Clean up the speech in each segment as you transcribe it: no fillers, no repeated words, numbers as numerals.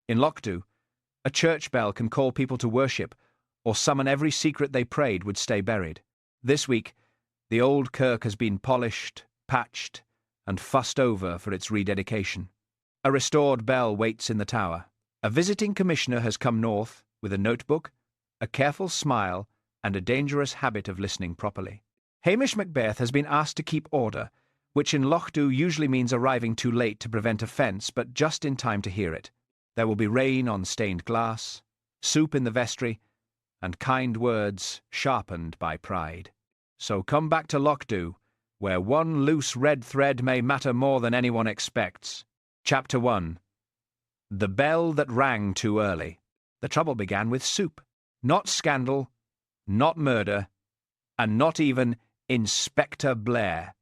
In Lochdubh, a church bell can call people to worship or summon every secret they prayed would stay buried. This week, the old kirk has been polished, patched, and fussed over for its rededication. A restored bell waits in the tower. A visiting commissioner has come north with a notebook, a careful smile, and a dangerous habit of listening properly. Hamish Macbeth has been asked to keep order, which in Lochdubh usually means arriving too late to prevent offence, but just in time to hear it. There will be rain on stained glass, soup in the vestry, and kind words sharpened by pride. So come back to Lochdubh, where one loose red thread may matter more than anyone expects. Chapter 1. The Bell That Rang Too Early. The trouble began with soup. Not scandal, not murder, and not even Inspector Blair,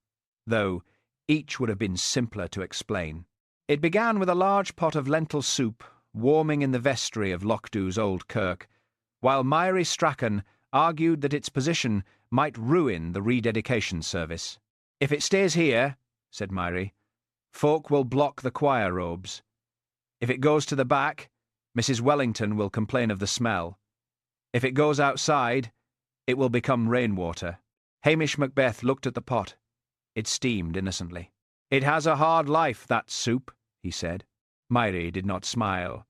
though each would have been simpler to explain. It began with a large pot of lentil soup warming in the vestry of Lochdubh's old kirk, while Myrie Strachan argued that its position might ruin the rededication service. "If it stays here," said Myrie, "folk will block the choir robes. If it goes to the back, Mrs. Wellington will complain of the smell. If it goes outside, it will become rainwater." Hamish Macbeth looked at the pot. It steamed innocently. "It has a hard life, that soup," he said. Myrie did not smile.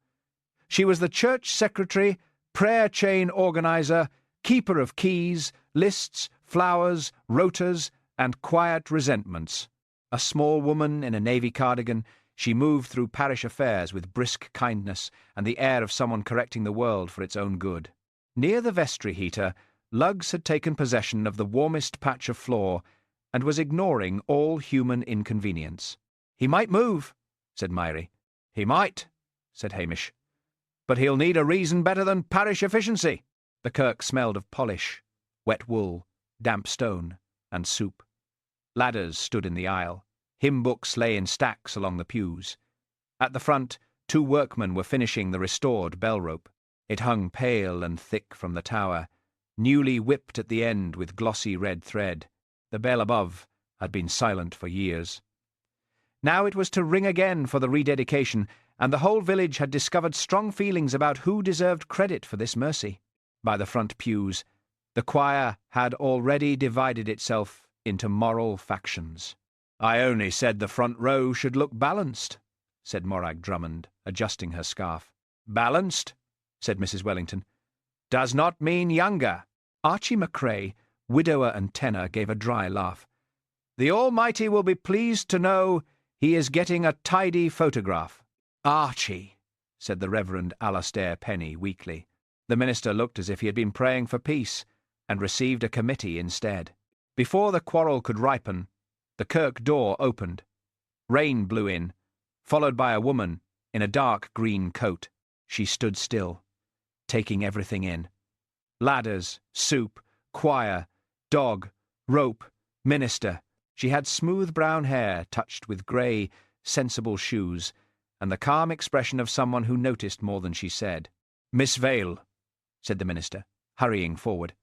She was the church secretary, prayer chain organizer, keeper of keys, lists, flowers, rotas, and quiet resentments. A small woman in a navy cardigan, she moved through parish affairs with brisk kindness and the air of someone correcting the world for its own good. Near the vestry heater, Luggs had taken possession of the warmest patch of floor and was ignoring all human inconvenience. "He might move," said Myrie. "He might," said Hamish. "But he'll need a reason better than parish efficiency." The kirk smelled of polish, wet wool, damp stone, and soup. Ladders stood in the aisle. Hymn books lay in stacks along the pews. At the front, 2 workmen were finishing the restored bell rope. It hung pale and thick from the tower, newly whipped at the end with glossy red thread. The bell above had been silent for years. Now it was to ring again for the rededication, and the whole village had discovered strong feelings about who deserved credit for this mercy. By the front pews, the choir had already divided itself into moral factions. "I only said the front row should look balanced," said Morag Drummond, adjusting her scarf. "Balanced," said Mrs. Wellington, "does not mean younger." Archie McCrae, widower and tenor, gave a dry laugh. "The Almighty will be pleased to know he is getting a tidy photograph." "Archie," said the Reverend Alastair Penny weakly. The minister looked as if he had been praying for peace, and received a committee instead. Before the quarrel could ripen, the kirk door opened. Rain blew in, followed by a woman in a dark green coat. She stood still, taking everything in. Ladders, soup, choir, dog, rope, minister. She had smooth brown hair touched with grey, sensible shoes, and the calm expression of someone who noticed more than she said. "Miss Vale," said the minister, hurrying forward.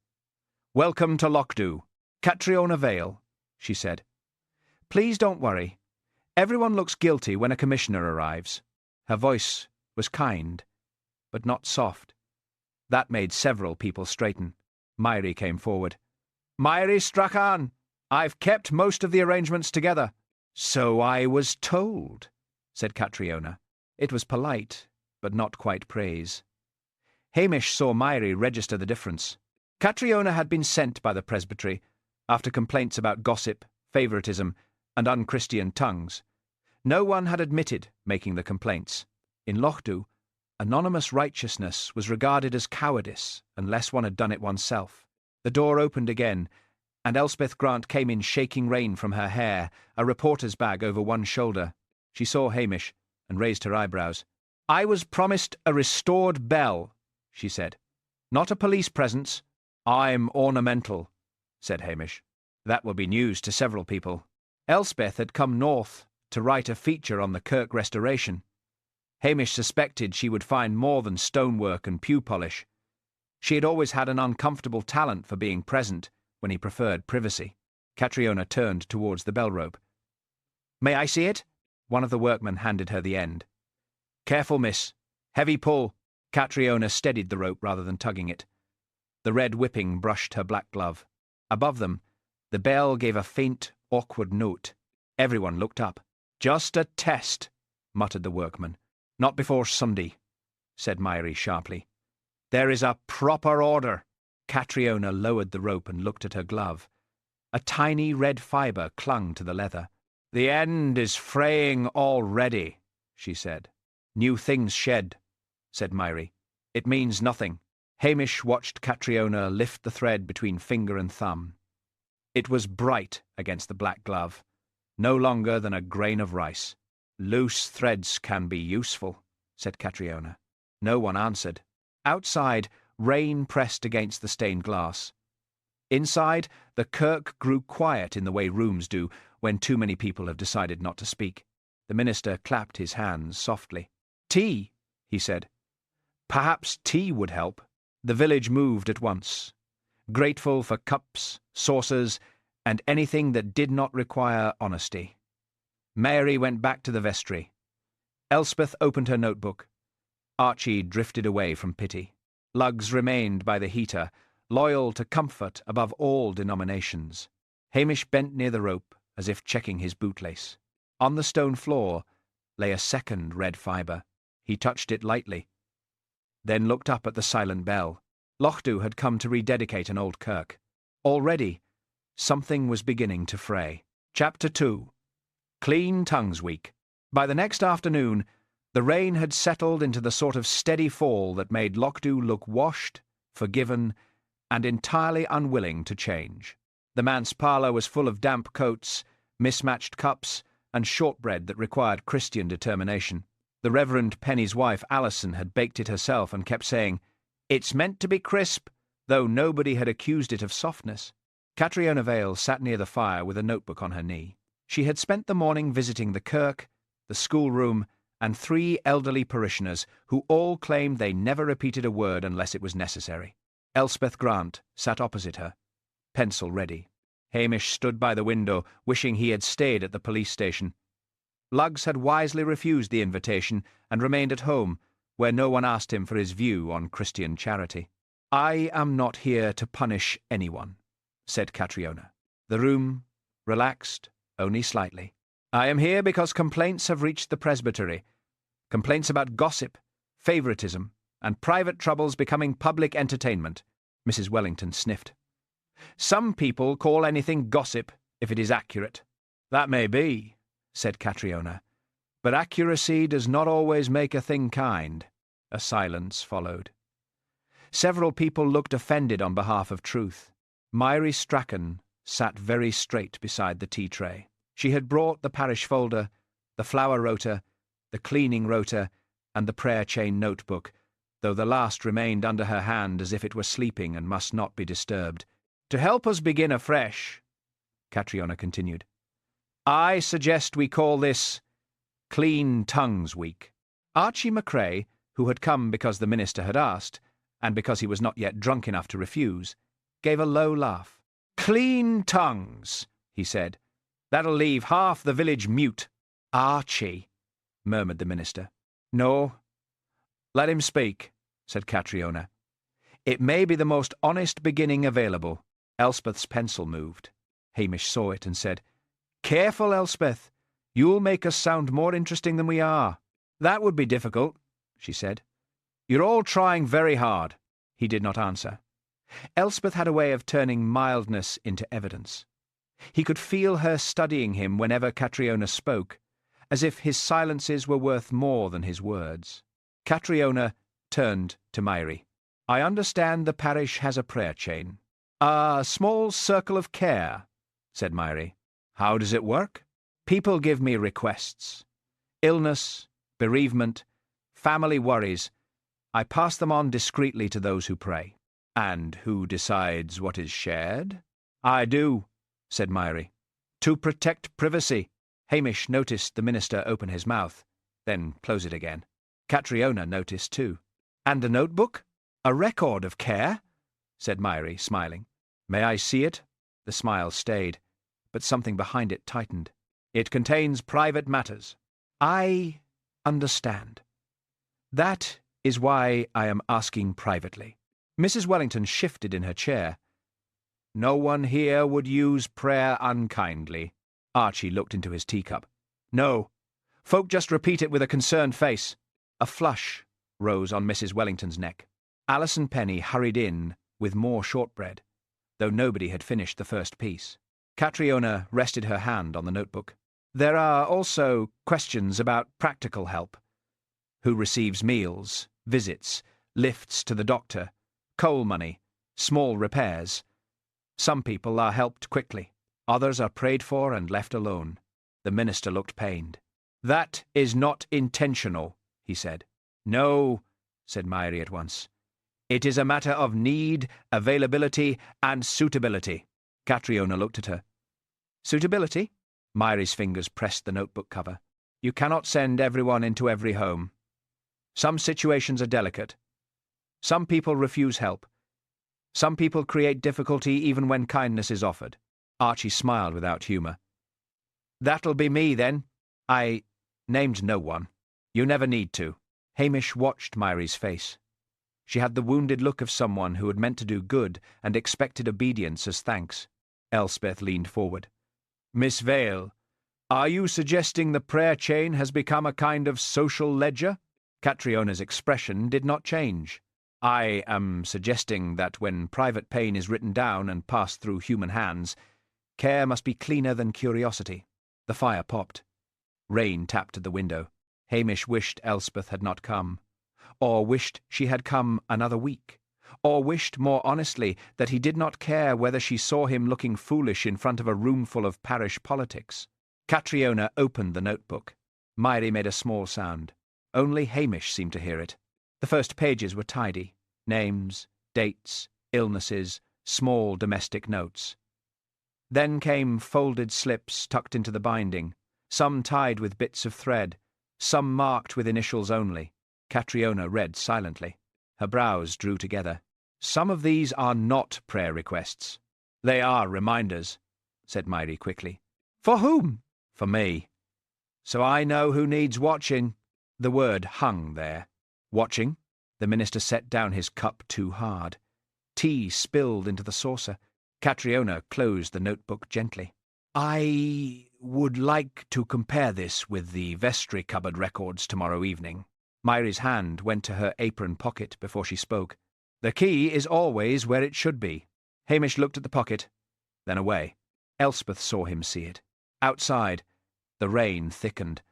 "Welcome to Lochdubh. Catriona Vale," she said. "Please don't worry. Everyone looks guilty when a commissioner arrives." Her voice was kind, but not soft. That made several people straighten. Myrie came forward. "Myrie Strachan, I've kept most of the arrangements together." "So I was told," said Catriona. It was polite, but not quite praise. Hamish saw Myrie register the difference. Catriona had been sent by the presbytery after complaints about gossip, favouritism, and unchristian tongues. No one had admitted making the complaints. In Lochdubh, anonymous righteousness was regarded as cowardice unless one had done it oneself. The door opened again, and Elspeth Grant came in shaking rain from her hair, a reporter's bag over one shoulder. She saw Hamish and raised her eyebrows. "I was promised a restored bell," she said. "Not a police presence." "I'm ornamental," said Hamish. That will be news to several people. Elspeth had come north to write a feature on the kirk restoration. Hamish suspected she would find more than stonework and pew polish. She had always had an uncomfortable talent for being present when he preferred privacy. Catriona turned towards the bell rope. "May I see it?" One of the workmen handed her the end. "Careful, miss. Heavy pull. Catriona steadied the rope rather than tugging it. The red whipping brushed her black glove. Above them, the bell gave a faint, awkward note. Everyone looked up. "Just a test," muttered the workman. "Not before Sunday," said Myrie sharply. "There is a proper order." Catriona lowered the rope and looked at her glove. A tiny red fibre clung to the leather. "The end is fraying already," she said. "New things shed," said Myrie. "It means nothing." Hamish watched Catriona lift the thread between finger and thumb. It was bright against the black glove, no longer than a grain of rice. "Loose threads can be useful," said Catriona. No one answered. Outside, rain pressed against the stained glass. Inside, the kirk grew quiet in the way rooms do when too many people have decided not to speak. The minister clapped his hands softly. "Tea," he said. Perhaps tea would help. The village moved at once, grateful for cups, saucers, and anything that did not require honesty. Mary went back to the vestry. Elspeth opened her notebook. Archie drifted away from pity. Luggs remained by the heater, loyal to comfort above all denominations. Hamish bent near the rope, as if checking his bootlace. On the stone floor lay a second red fibre. He touched it lightly, then looked up at the silent bell. Lochdubh had come to rededicate an old kirk. Already, something was beginning to fray. Chapter 2. Clean Tongues Week. By the next afternoon, the rain had settled into the sort of steady fall that made Lochdubh look washed, forgiven, and entirely unwilling to change. The manse parlour was full of damp coats, mismatched cups, and shortbread that required Christian determination. The Reverend Penny's wife, Alison, had baked it herself and kept saying, "It's meant to be crisp," though nobody had accused it of softness. Catriona Vale sat near the fire with a notebook on her knee. She had spent the morning visiting the kirk, the schoolroom, and 3 elderly parishioners who all claimed they never repeated a word unless it was necessary. Elspeth Grant sat opposite her, pencil ready. Hamish stood by the window, wishing he had stayed at the police station. Luggs had wisely refused the invitation and remained at home, where no one asked him for his view on Christian charity. "I am not here to punish anyone," said Catriona. The room relaxed, only slightly. "I am here because complaints have reached the presbytery. Complaints about gossip, favouritism, and private troubles becoming public entertainment." Mrs. Wellington sniffed. "Some people call anything gossip if it is accurate." "That may be," said Catriona, "but accuracy does not always make a thing kind." A silence followed. Several people looked offended on behalf of truth. Myrie Strachan sat very straight beside the tea tray. She had brought the parish folder, the flower rota, the cleaning rota, and the prayer chain notebook, though the last remained under her hand as if it were sleeping and must not be disturbed. "To help us begin afresh," Catriona continued, "I suggest we call this Clean Tongues Week." Archie Macrae, who had come because the minister had asked, and because he was not yet drunk enough to refuse, gave a low laugh. "Clean tongues," he said. "That'll leave half the village mute." "Archie," murmured the minister. "No. Let him speak," said Catriona. "It may be the most honest beginning available." Elspeth's pencil moved. Hamish saw it and said, "Careful, Elspeth. You'll make us sound more interesting than we are." "That would be difficult," she said. "You're all trying very hard." He did not answer. Elspeth had a way of turning mildness into evidence. He could feel her studying him whenever Catriona spoke, as if his silences were worth more than his words. Catriona turned to Myrie. "I understand the parish has a prayer chain." "A small circle of care," said Myrie. "How does it work?" "People give me requests. Illness, bereavement, family worries. I pass them on discreetly to those who pray." "And who decides what is shared?" "I do," said Myrie. "To protect privacy." Hamish noticed the minister open his mouth, then close it again. Catriona noticed too. "And a notebook?" "A record of care," said Myrie, smiling. "May I see it?" The smile stayed, but something behind it tightened. "It contains private matters." "I understand. That is why I am asking privately." Mrs. Wellington shifted in her chair. "No one here would use prayer unkindly." Archie looked into his teacup. "No. Folk just repeat it with a concerned face." A flush rose on Mrs. Wellington's neck. Alison Penny hurried in with more shortbread, though nobody had finished the first piece. Catriona rested her hand on the notebook. "There are also questions about practical help. Who receives meals, visits, lifts to the doctor, coal money, small repairs. Some people are helped quickly. Others are prayed for and left alone." The minister looked pained. "That is not intentional," he said. "No," said Myrie at once. "It is a matter of need, availability, and suitability." Catriona looked at her. "Suitability?" Myrie's fingers pressed the notebook cover. "You cannot send everyone into every home. Some situations are delicate. Some people refuse help. Some people create difficulty even when kindness is offered." Archie smiled without humour. "That'll be me, then." "I named no one. You never need to." Hamish watched Myrie's face. She had the wounded look of someone who had meant to do good and expected obedience as thanks. Elspeth leaned forward. "Miss Vale, are you suggesting the prayer chain has become a kind of social ledger?" Catriona's expression did not change. "I am suggesting that when private pain is written down and passed through human hands, care must be cleaner than curiosity." The fire popped. Rain tapped at the window. Hamish wished Elspeth had not come, or wished she had come another week, or wished, more honestly, that he did not care whether she saw him looking foolish in front of a roomful of parish politics. Catriona opened the notebook. Myrie made a small sound. Only Hamish seemed to hear it. The first pages were tidy. Names, dates, illnesses, small domestic notes. Then came folded slips tucked into the binding, some tied with bits of thread, some marked with initials only. Catriona read silently. Her brows drew together. "Some of these are not prayer requests." "They are reminders," said Myrie quickly. "For whom?" "For me. So I know who needs watching." The word hung there. "Watching?" The minister set down his cup too hard. Tea spilled into the saucer. Catriona closed the notebook gently. "I would like to compare this with the vestry cupboard records tomorrow evening." Myrie's hand went to her apron pocket before she spoke. "The key is always where it should be." Hamish looked at the pocket, then away. Elspeth saw him see it. Outside, the rain thickened,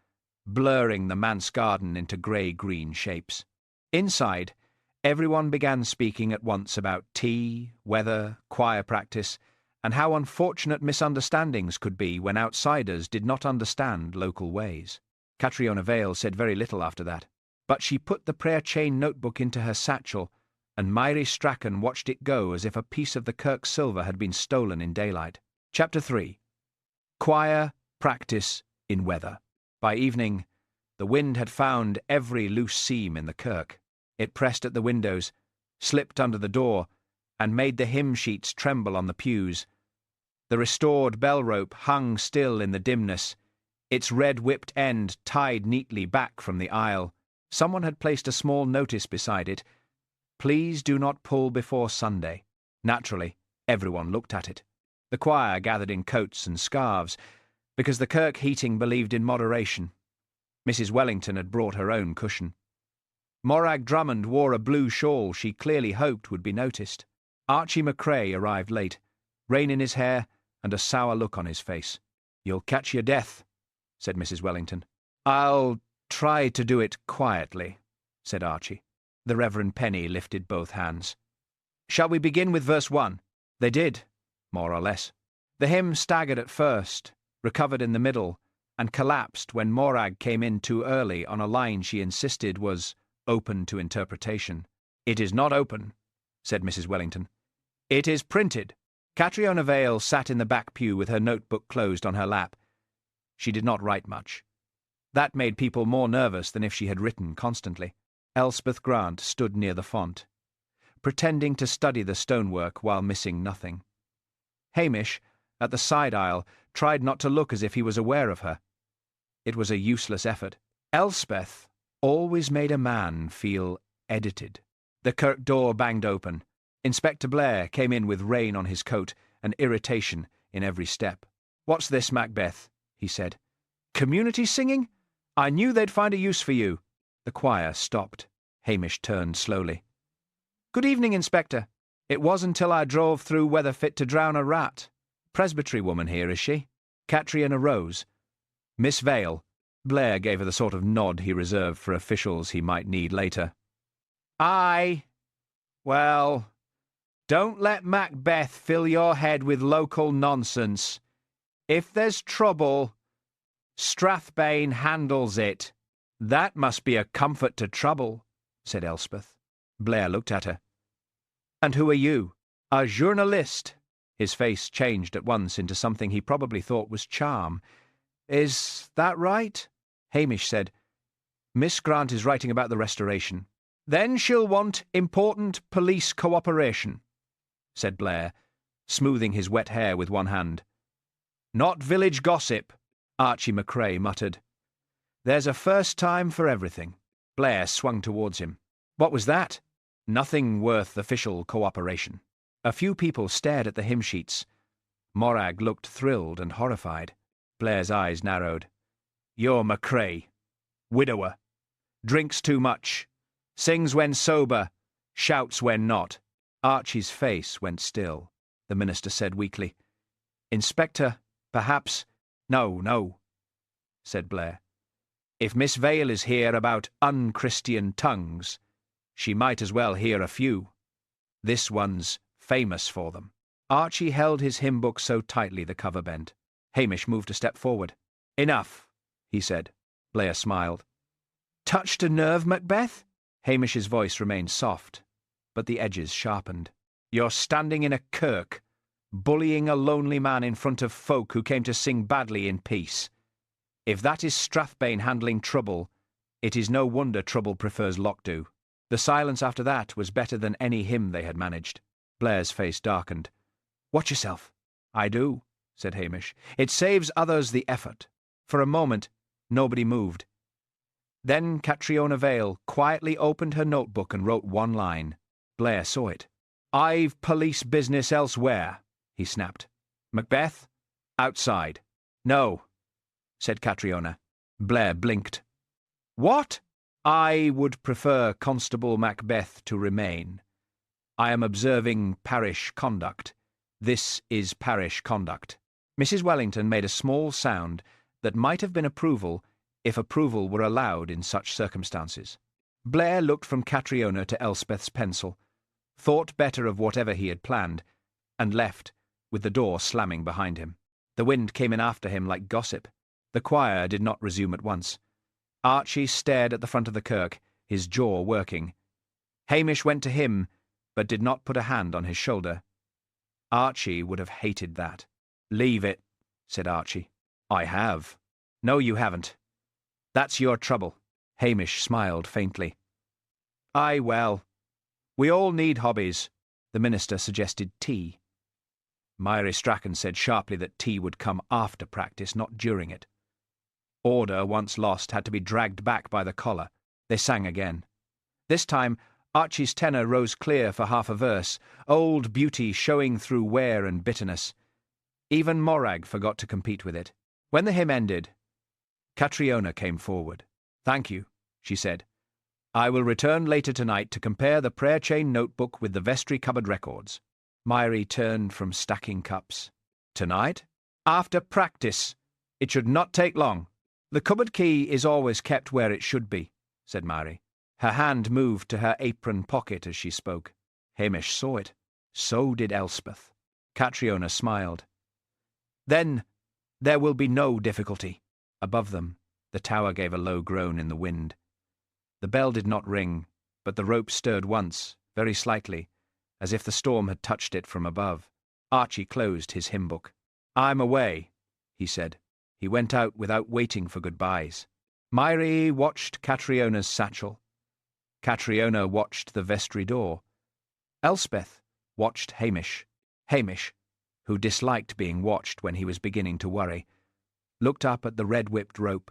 blurring the manse garden into grey-green shapes. Inside, everyone began speaking at once about tea, weather, choir practice, and how unfortunate misunderstandings could be when outsiders did not understand local ways. Catriona Vale said very little after that, but she put the prayer chain notebook into her satchel, and Myrie Strachan watched it go as if a piece of the kirk silver had been stolen in daylight. Chapter 3. Choir Practice in Weather. By evening, the wind had found every loose seam in the kirk. It pressed at the windows, slipped under the door, and made the hymn sheets tremble on the pews. The restored bell rope hung still in the dimness, its red-whipped end tied neatly back from the aisle. Someone had placed a small notice beside it. "Please do not pull before Sunday." Naturally, everyone looked at it. The choir gathered in coats and scarves, because the kirk heating believed in moderation. Mrs. Wellington had brought her own cushion. Morag Drummond wore a blue shawl she clearly hoped would be noticed. Archie McCrae arrived late, rain in his hair and a sour look on his face. "You'll catch your death," said Mrs. Wellington. "I'll try to do it quietly," said Archie. The Reverend Penny lifted both hands. "Shall we begin with verse 1? They did, more or less. The hymn staggered at first, recovered in the middle, and collapsed when Morag came in too early on a line she insisted was open to interpretation. "It is not open," said Mrs. Wellington. "It is printed." Catriona Vale sat in the back pew with her notebook closed on her lap. She did not write much. That made people more nervous than if she had written constantly. Elspeth Grant stood near the font, pretending to study the stonework while missing nothing. Hamish, at the side aisle, tried not to look as if he was aware of her. It was a useless effort. Elspeth always made a man feel edited. The kirk door banged open. Inspector Blair came in with rain on his coat and irritation in every step. "What's this, Macbeth?" he said. "Community singing? I knew they'd find a use for you." The choir stopped. Hamish turned slowly. "Good evening, Inspector. It was until I drove through weather fit to drown a rat. Presbytery woman here, is she?" Catriona rose. "Miss Vale." Blair gave her the sort of nod he reserved for officials he might need later. "Aye. Well, don't let Macbeth fill your head with local nonsense. If there's trouble, Strathbane handles it." "That must be a comfort to trouble," said Elspeth. Blair looked at her. "And who are you?" "A journalist." His face changed at once into something he probably thought was charm. "Is that right?" Hamish said, "Miss Grant is writing about the Restoration." "Then she'll want important police cooperation," said Blair, smoothing his wet hair with one hand. "Not village gossip," Archie McCrae muttered. "There's a first time for everything." Blair swung towards him. "What was that?" "Nothing worth official cooperation." A few people stared at the hymn sheets. Morag looked thrilled and horrified. Blair's eyes narrowed. "You're McCrae. Widower. Drinks too much. Sings when sober. Shouts when not." Archie's face went still. The minister said weakly, "Inspector, perhaps—" No, said Blair. "If Miss Vale is here about unchristian tongues, she might as well hear a few. This one's famous for them." Archie held his hymn book so tightly the cover bent. Hamish moved a step forward. "Enough," he said. Blair smiled. "Touched a nerve, Macbeth?" Hamish's voice remained soft, but the edges sharpened. "You're standing in a kirk, bullying a lonely man in front of folk who came to sing badly in peace. If that is Strathbane handling trouble, it is no wonder trouble prefers Lochdubh." The silence after that was better than any hymn they had managed. Blair's face darkened. "Watch yourself." "I do," said Hamish. "It saves others the effort." For a moment, nobody moved. Then Catriona Vale quietly opened her notebook and wrote one line. Blair saw it. "I've police business elsewhere," he snapped. "Macbeth, outside." "No," said Catriona. Blair blinked. "What?" "I would prefer Constable Macbeth to remain. I am observing parish conduct. This is parish conduct." Mrs. Wellington made a small sound that might have been approval if approval were allowed in such circumstances. Blair looked from Catriona to Elspeth's pencil, thought better of whatever he had planned, and left, with the door slamming behind him. The wind came in after him like gossip. The choir did not resume at once. Archie stared at the front of the kirk, his jaw working. Hamish went to him, but did not put a hand on his shoulder. Archie would have hated that. "Leave it," said Archie. "I have." "No, you haven't. That's your trouble." Hamish smiled faintly. "Aye, well, we all need hobbies." The minister suggested tea. Mary Strachan said sharply that tea would come after practice, not during it. Order, once lost, had to be dragged back by the collar. They sang again. This time, Archie's tenor rose clear for half a verse, old beauty showing through wear and bitterness. Even Morag forgot to compete with it. When the hymn ended, Catriona came forward. "Thank you," she said. "I will return later tonight to compare the prayer chain notebook with the vestry cupboard records." Mary turned from stacking cups. "Tonight?" "After practice. It should not take long." "The cupboard key is always kept where it should be," said Mary. Her hand moved to her apron pocket as she spoke. Hamish saw it. So did Elspeth. Catriona smiled. "Then there will be no difficulty." Above them, the tower gave a low groan in the wind. The bell did not ring, but the rope stirred once, very slightly, as if the storm had touched it from above. Archie closed his hymn book. "I'm away," he said. He went out without waiting for goodbyes. Mary watched Catriona's satchel. Catriona watched the vestry door. Elspeth watched Hamish. Hamish, who disliked being watched when he was beginning to worry, looked up at the red-whipped rope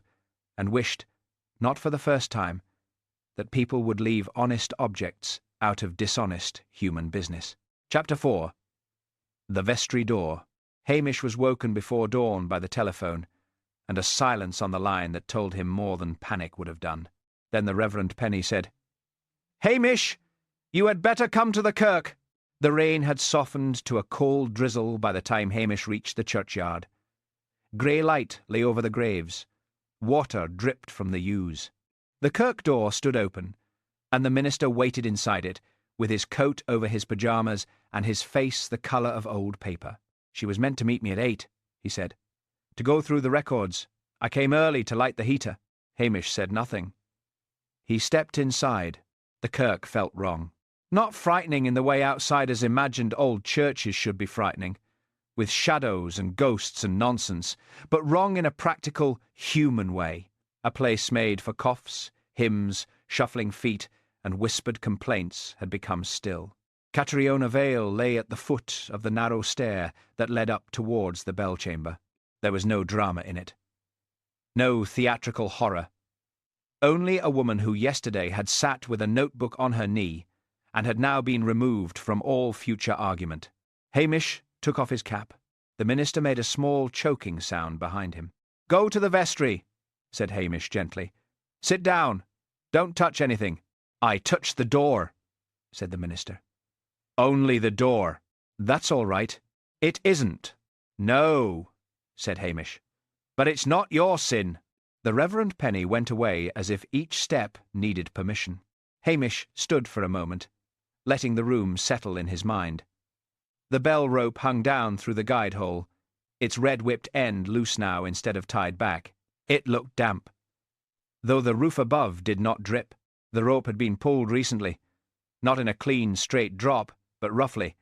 and wished, not for the first time, that people would leave honest objects out of dishonest human business. Chapter 4. The Vestry Door. Hamish was woken before dawn by the telephone, and a silence on the line that told him more than panic would have done. Then the Reverend Penny said, "Hamish, you had better come to the kirk." The rain had softened to a cold drizzle by the time Hamish reached the churchyard. Grey light lay over the graves. Water dripped from the yews. The kirk door stood open, and the minister waited inside it, with his coat over his pyjamas and his face the colour of old paper. "She was meant to meet me at 8, he said. "To go through the records. I came early to light the heater." Hamish said nothing. He stepped inside. The kirk felt wrong. Not frightening in the way outsiders imagined old churches should be frightening, with shadows and ghosts and nonsense, but wrong in a practical, human way, a place made for coughs, hymns, shuffling feet, and whispered complaints had become still. Catriona Vale lay at the foot of the narrow stair that led up towards the bell-chamber. There was no drama in it. No theatrical horror. Only a woman who yesterday had sat with a notebook on her knee and had now been removed from all future argument. Hamish took off his cap. The minister made a small choking sound behind him. "Go to the vestry," said Hamish gently. "Sit down. Don't touch anything." "I touched the door," said the minister. "Only the door." "That's all right." "It isn't." "No," said Hamish. "But it's not your sin." The Reverend Penny went away as if each step needed permission. Hamish stood for a moment, letting the room settle in his mind. The bell rope hung down through the guide-hole, its red-whipped end loose now instead of tied back. It looked damp, though the roof above did not drip. The rope had been pulled recently, not in a clean, straight drop, but roughly.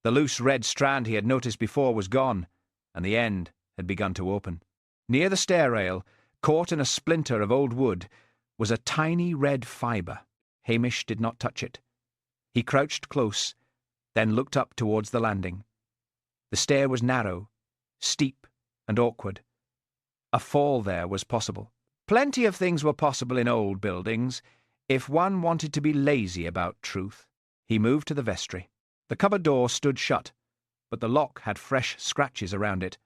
The loose red strand he had noticed before was gone, and the end had begun to open. Near the stair-rail, caught in a splinter of old wood, was a tiny red fibre. Hamish did not touch it. He crouched close, then looked up towards the landing. The stair was narrow, steep, and awkward. A fall there was possible. Plenty of things were possible in old buildings, if one wanted to be lazy about truth. He moved to the vestry. The cupboard door stood shut, but the lock had fresh scratches around it,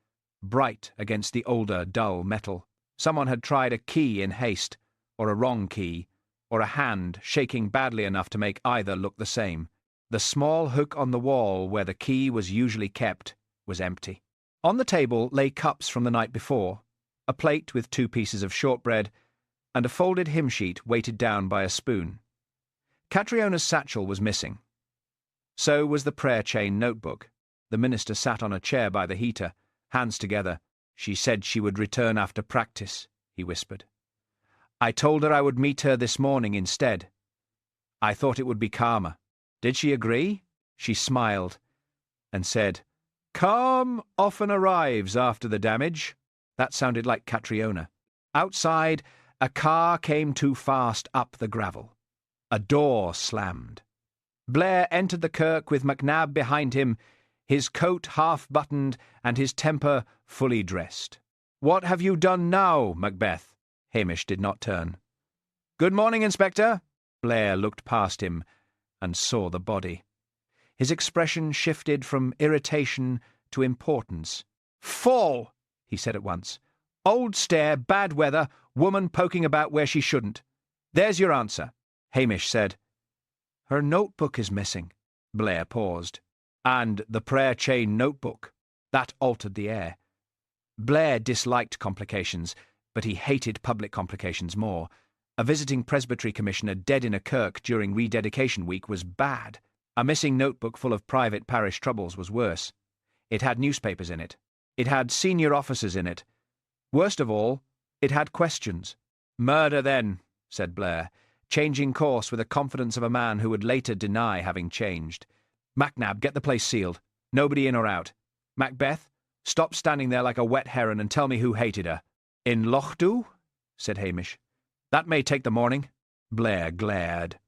bright against the older, dull metal. Someone had tried a key in haste, or a wrong key, or a hand shaking badly enough to make either look the same. The small hook on the wall where the key was usually kept was empty. On the table lay cups from the night before, a plate with 2 pieces of shortbread, and a folded hymn sheet weighted down by a spoon. Catriona's satchel was missing. So was the prayer chain notebook. The minister sat on a chair by the heater, hands together. "She said she would return after practice," he whispered. "I told her I would meet her this morning instead. I thought it would be calmer." "Did she agree?" She smiled and said, "Calm often arrives after the damage." That sounded like Catriona. Outside, a car came too fast up the gravel. A door slammed. Blair entered the kirk with Macnab behind him, his coat half-buttoned and his temper fully dressed. "What have you done now, Macbeth?" Hamish did not turn. "Good morning, Inspector." Blair looked past him and saw the body. His expression shifted from irritation to importance. "Fall!" he said at once. "Old stair, bad weather, woman poking about where she shouldn't. There's your answer." Hamish said, "Her notebook is missing." Blair paused. "And the prayer chain notebook." That altered the air. Blair disliked complications, but he hated public complications more. A visiting presbytery commissioner dead in a kirk during rededication week was bad. A missing notebook full of private parish troubles was worse. It had newspapers in it. It had senior officers in it. Worst of all, it had questions. "Murder, then," said Blair, changing course with the confidence of a man who would later deny having changed. "Macnab, get the place sealed. Nobody in or out. Macbeth, stop standing there like a wet heron and tell me who hated her." "In Lochdubh?" said Hamish. "That may take the morning." Blair glared.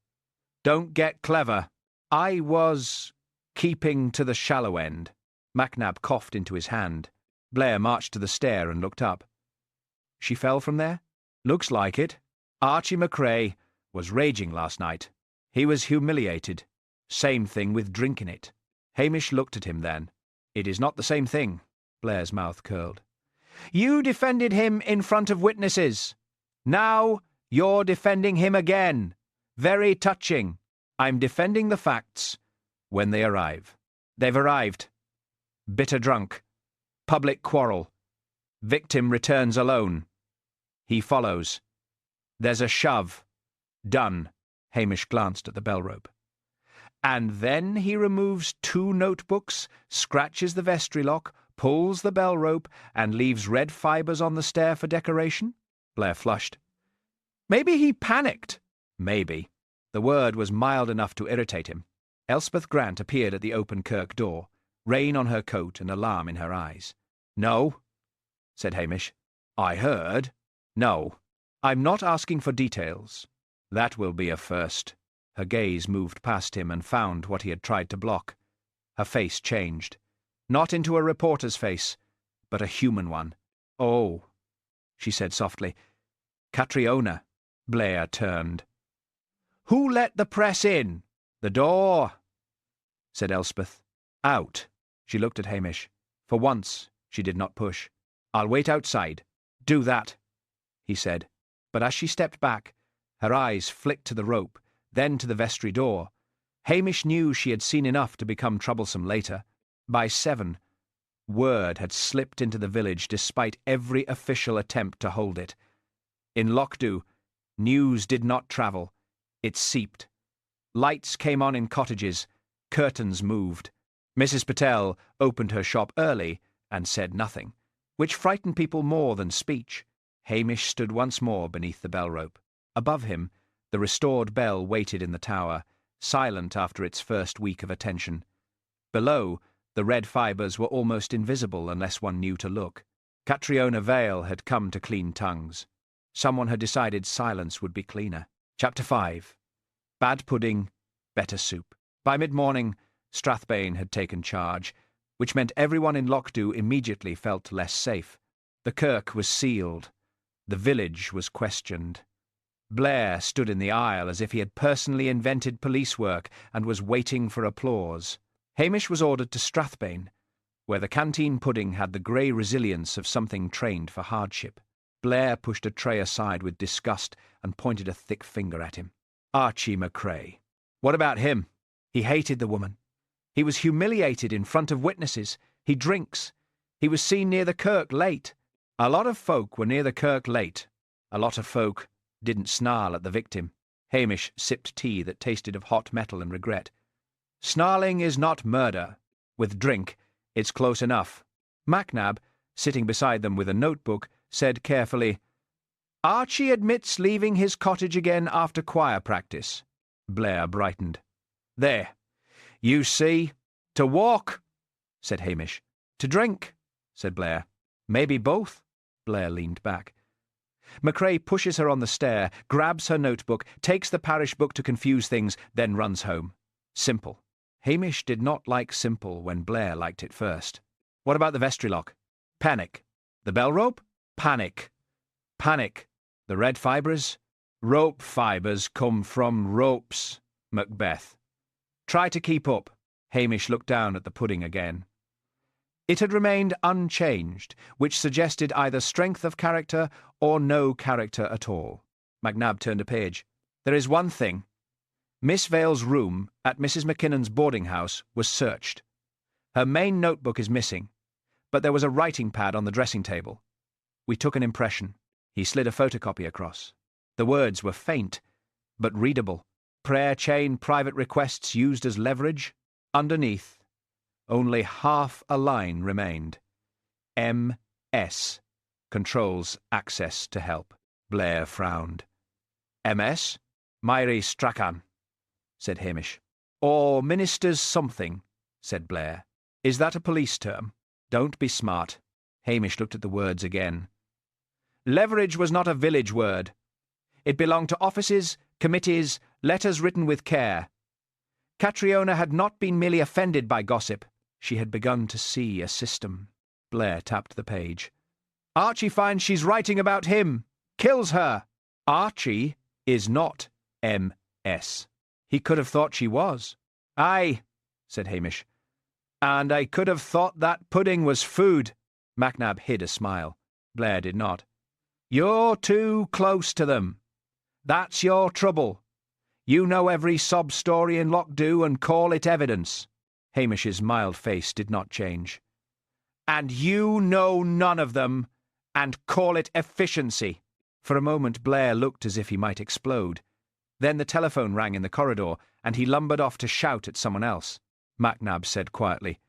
"Don't get clever. I was keeping to the shallow end." Macnab coughed into his hand. Blair marched to the stair and looked up. "She fell from there?" "Looks like it. Archie McCrae, was raging last night. He was humiliated. Same thing with drink in it. Hamish looked at him then. It is not the same thing. Blair's mouth curled. You defended him in front of witnesses. Now you're defending him again. Very touching. I'm defending the facts when they arrive. They've arrived. Bitter drunk. Public quarrel. Victim returns alone. He follows. There's a shove. Done. Hamish glanced at the bell rope. And then he removes 2 notebooks, scratches the vestry lock, pulls the bell rope, and leaves red fibres on the stair for decoration? Blair flushed. Maybe he panicked. Maybe. The word was mild enough to irritate him. Elspeth Grant appeared at the open kirk door, rain on her coat and alarm in her eyes. No, said Hamish. I heard. No. I'm not asking for details. That will be a first. Her gaze moved past him and found what he had tried to block. Her face changed. Not into a reporter's face, but a human one. Oh, she said softly. Catriona. Blair turned. Who let the press in? The door, said Elspeth. Out. She looked at Hamish. For once, she did not push. I'll wait outside. Do that, he said. But as she stepped back, her eyes flicked to the rope, then to the vestry door. Hamish knew she had seen enough to become troublesome later. By 7, word had slipped into the village despite every official attempt to hold it. In Lochdubh, news did not travel. It seeped. Lights came on in cottages. Curtains moved. Mrs. Patel opened her shop early and said nothing, which frightened people more than speech. Hamish stood once more beneath the bell rope. Above him, the restored bell waited in the tower, silent after its first week of attention. Below, the red fibres were almost invisible unless one knew to look. Catriona Vale had come to clean tongues. Someone had decided silence would be cleaner. Chapter 5. Bad pudding, better soup. By mid-morning, Strathbane had taken charge, which meant everyone in Lochdubh immediately felt less safe. The kirk was sealed. The village was questioned. Blair stood in the aisle as if he had personally invented police work and was waiting for applause. Hamish was ordered to Strathbane, where the canteen pudding had the grey resilience of something trained for hardship. Blair pushed a tray aside with disgust and pointed a thick finger at him. Archie McCrae. What about him? He hated the woman. He was humiliated in front of witnesses. He drinks. He was seen near the kirk late. A lot of folk were near the kirk late. A lot of folk didn't snarl at the victim. Hamish sipped tea that tasted of hot metal and regret. Snarling is not murder. With drink, it's close enough. Macnab, sitting beside them with a notebook, said carefully, Archie admits leaving his cottage again after choir practice. Blair brightened. There. You see. To walk, said Hamish. To drink, said Blair. Maybe both. Blair leaned back. McCrae pushes her on the stair, grabs her notebook, takes the parish book to confuse things, then runs home. Simple. Hamish did not like simple when Blair liked it first. What about the vestry lock? Panic. The bell rope? Panic. Panic. The red fibres? Rope fibres come from ropes, Macbeth. Try to keep up. Hamish looked down at the pudding again. It had remained unchanged, which suggested either strength of character or no character at all. McNab turned a page. There is one thing. Miss Vale's room at Mrs. McKinnon's boarding house was searched. Her main notebook is missing, but there was a writing pad on the dressing table. We took an impression. He slid a photocopy across. The words were faint, but readable. Prayer chain private requests used as leverage. Underneath, only half a line remained. M.S. controls access to help. Blair frowned. M.S.? Myri Strachan, said Hamish. Or ministers something, said Blair. Is that a police term? Don't be smart. Hamish looked at the words again. Leverage was not a village word. It belonged to offices, committees, letters written with care. Catriona had not been merely offended by gossip. She had begun to see a system. Blair tapped the page. Archie finds she's writing about him. Kills her. Archie is not M.S. He could have thought she was. Aye, said Hamish. And I could have thought that pudding was food. Macnab hid a smile. Blair did not. You're too close to them. That's your trouble. You know every sob story in Lochdubh and call it evidence. Hamish's mild face did not change. And you know none of them, and call it efficiency. For a moment Blair looked as if he might explode. Then the telephone rang in the corridor, and he lumbered off to shout at someone else. Macnab said quietly,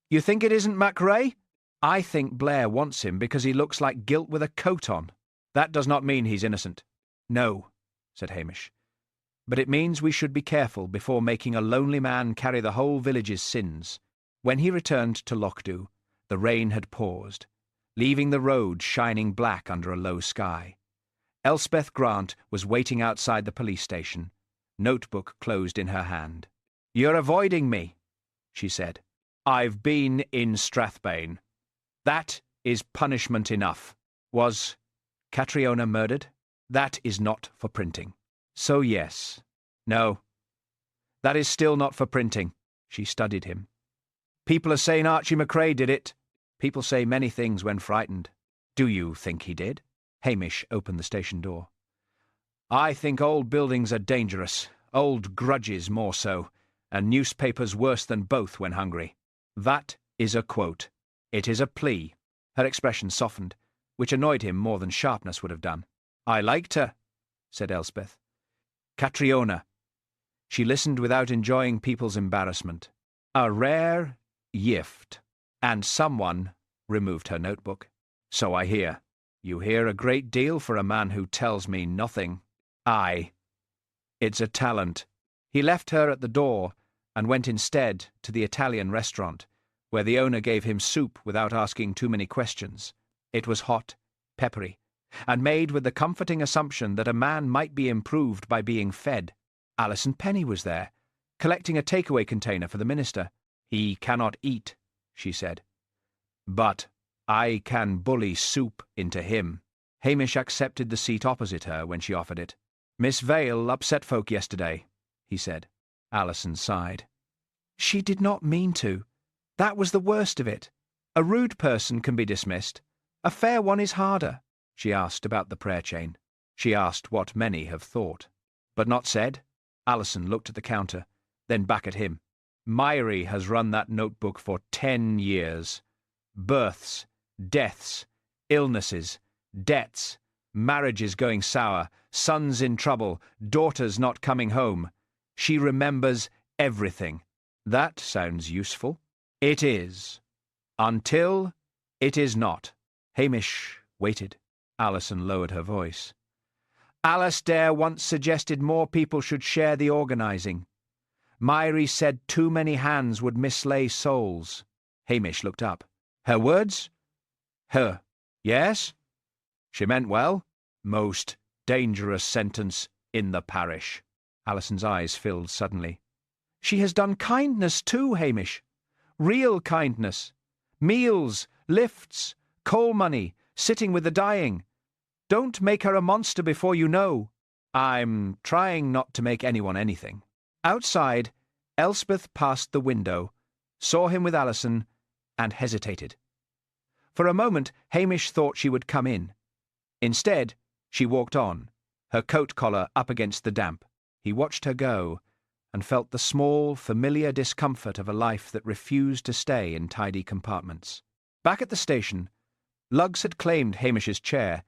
You think it isn't MacRae? I think Blair wants him because he looks like guilt with a coat on. That does not mean he's innocent. No, said Hamish. But it means we should be careful before making a lonely man carry the whole village's sins. When he returned to Lochdubh, the rain had paused, leaving the road shining black under a low sky. Elspeth Grant was waiting outside the police station, notebook closed in her hand. You're avoiding me, she said. I've been in Strathbane. That is punishment enough. Was Catriona murdered? That is not for printing. So yes. No. That is still not for printing. She studied him. People are saying Archie MacRae did it. People say many things when frightened. Do you think he did? Hamish opened the station door. I think old buildings are dangerous, old grudges more so, and newspapers worse than both when hungry. That is a quote. It is a plea. Her expression softened, which annoyed him more than sharpness would have done. I liked her, said Elspeth. Catriona. She listened without enjoying people's embarrassment. A rare gift. And someone removed her notebook. So I hear. You hear a great deal for a man who tells me nothing. Aye. It's a talent. He left her at the door and went instead to the Italian restaurant, where the owner gave him soup without asking too many questions. It was hot, peppery, and made with the comforting assumption that a man might be improved by being fed. Alison Penny was there, collecting a takeaway container for the minister. He cannot eat, she said. But I can bully soup into him. Hamish accepted the seat opposite her when she offered it. Miss Vale upset folk yesterday, he said. Alison sighed. She did not mean to. That was the worst of it. A rude person can be dismissed. A fair one is harder. She asked about the prayer chain. She asked what many have thought, but not said. Alison looked at the counter, then back at him. Myrie has run that notebook for 10 years. Births, deaths, illnesses, debts, marriages going sour, sons in trouble, daughters not coming home. She remembers everything. That sounds useful. It is. Until it is not. Hamish waited. Alison lowered her voice. Alastair once suggested more people should share the organising. Myrie said too many hands would mislay souls. Hamish looked up. Her words? Her. Yes? She meant well. Most dangerous sentence in the parish. Alison's eyes filled suddenly. She has done kindness too, Hamish. Real kindness. Meals, lifts, coal money, sitting with the dying. Don't make her a monster before you know. I'm trying not to make anyone anything. Outside, Elspeth passed the window, saw him with Alison, and hesitated. For a moment, Hamish thought she would come in. Instead, she walked on, her coat collar up against the damp. He watched her go, and felt the small, familiar discomfort of a life that refused to stay in tidy compartments. Back at the station, Luggs had claimed Hamish's chair,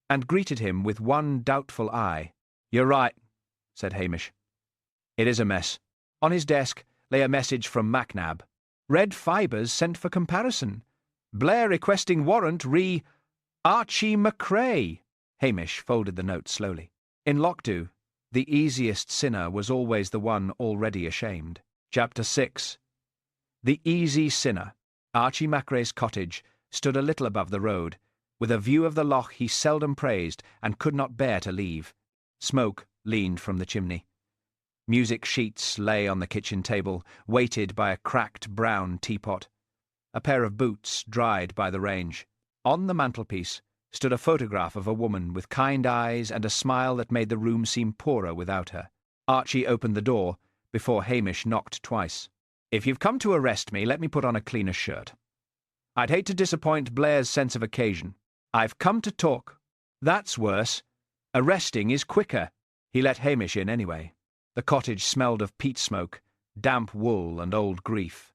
and greeted him with one doubtful eye. You're right, said Hamish. It is a mess. On his desk lay a message from Macnab. Red fibres sent for comparison. Blair requesting warrant re Archie MacRae. Hamish folded the note slowly. In Lochdubh, the easiest sinner was always the one already ashamed. Chapter 6. The easy sinner. Archie MacRae's cottage stood a little above the road, with a view of the loch he seldom praised and could not bear to leave. Smoke leaned from the chimney. Music sheets lay on the kitchen table, weighted by a cracked brown teapot. A pair of boots dried by the range. On the mantelpiece stood a photograph of a woman with kind eyes and a smile that made the room seem poorer without her. Archie opened the door before Hamish knocked twice. "If you've come to arrest me, let me put on a cleaner shirt. I'd hate to disappoint Blair's sense of occasion. I've come to talk." "That's worse. Arresting is quicker." He let Hamish in anyway. The cottage smelled of peat smoke, damp wool and old grief.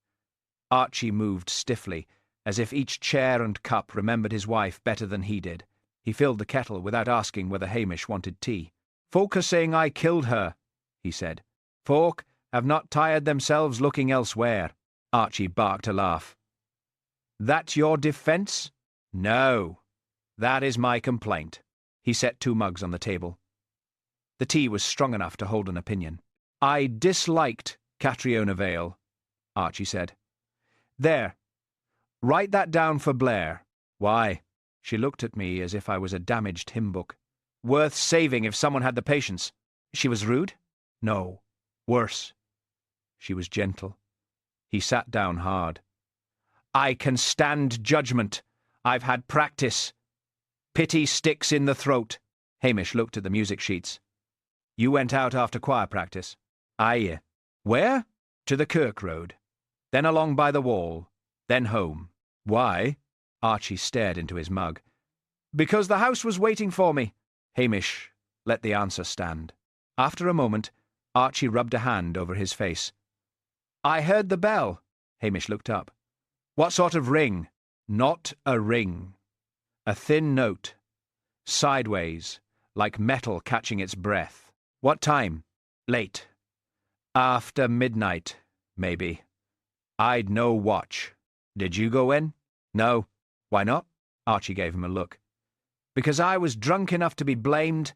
Archie moved stiffly, as if each chair and cup remembered his wife better than he did. He filled the kettle without asking whether Hamish wanted tea. "Folk are saying I killed her," he said. "Folk have not tired themselves looking elsewhere." Archie barked a laugh. "That's your defence?" "No, that is my complaint." He set 2 mugs on the table. The tea was strong enough to hold an opinion. "I disliked Catriona Vale," Archie said. "There. Write that down for Blair." "Why?" She looked at me as if I was a damaged hymn book. "Worth saving if someone had the patience." "She was rude?" "No. Worse. She was gentle." He sat down hard. "I can stand judgment. I've had practice. Pity sticks in the throat." Hamish looked at the music sheets. "You went out after choir practice?" "Aye." "Where?" "To the Kirk Road. Then along by the wall. Then home." "Why?" Archie stared into his mug. "Because the house was waiting for me." Hamish let the answer stand. After a moment, Archie rubbed a hand over his face. "I heard the bell." Hamish looked up. "What sort of ring?" "Not a ring. A thin note. Sideways, like metal catching its breath." "What time?" "Late. After midnight, maybe. I'd no watch. Did you go in?" "No." "Why not?" Archie gave him a look. "Because I was drunk enough to be blamed,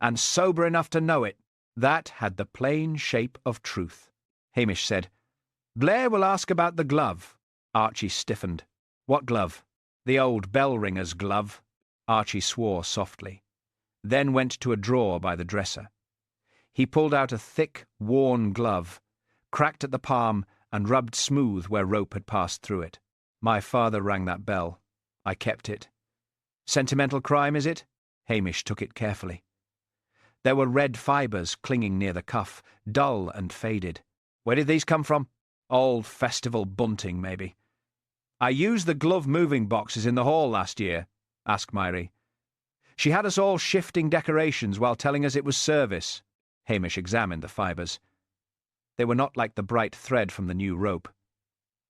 and sober enough to know it." That had the plain shape of truth. Hamish said, "Blair will ask about the glove." Archie stiffened. "What glove?" "The old bell-ringer's glove." Archie swore softly, then went to a drawer by the dresser. He pulled out a thick, worn glove, cracked at the palm and rubbed smooth where rope had passed through it. "My father rang that bell. I kept it." "Sentimental crime, is it?" Hamish took it carefully. There were red fibres clinging near the cuff, dull and faded. "Where did these come from?" "Old festival bunting, maybe." "I used the glove-moving boxes in the hall last year," asked Myrie. "She had us all shifting decorations while telling us it was service." Hamish examined the fibres. They were not like the bright thread from the new rope.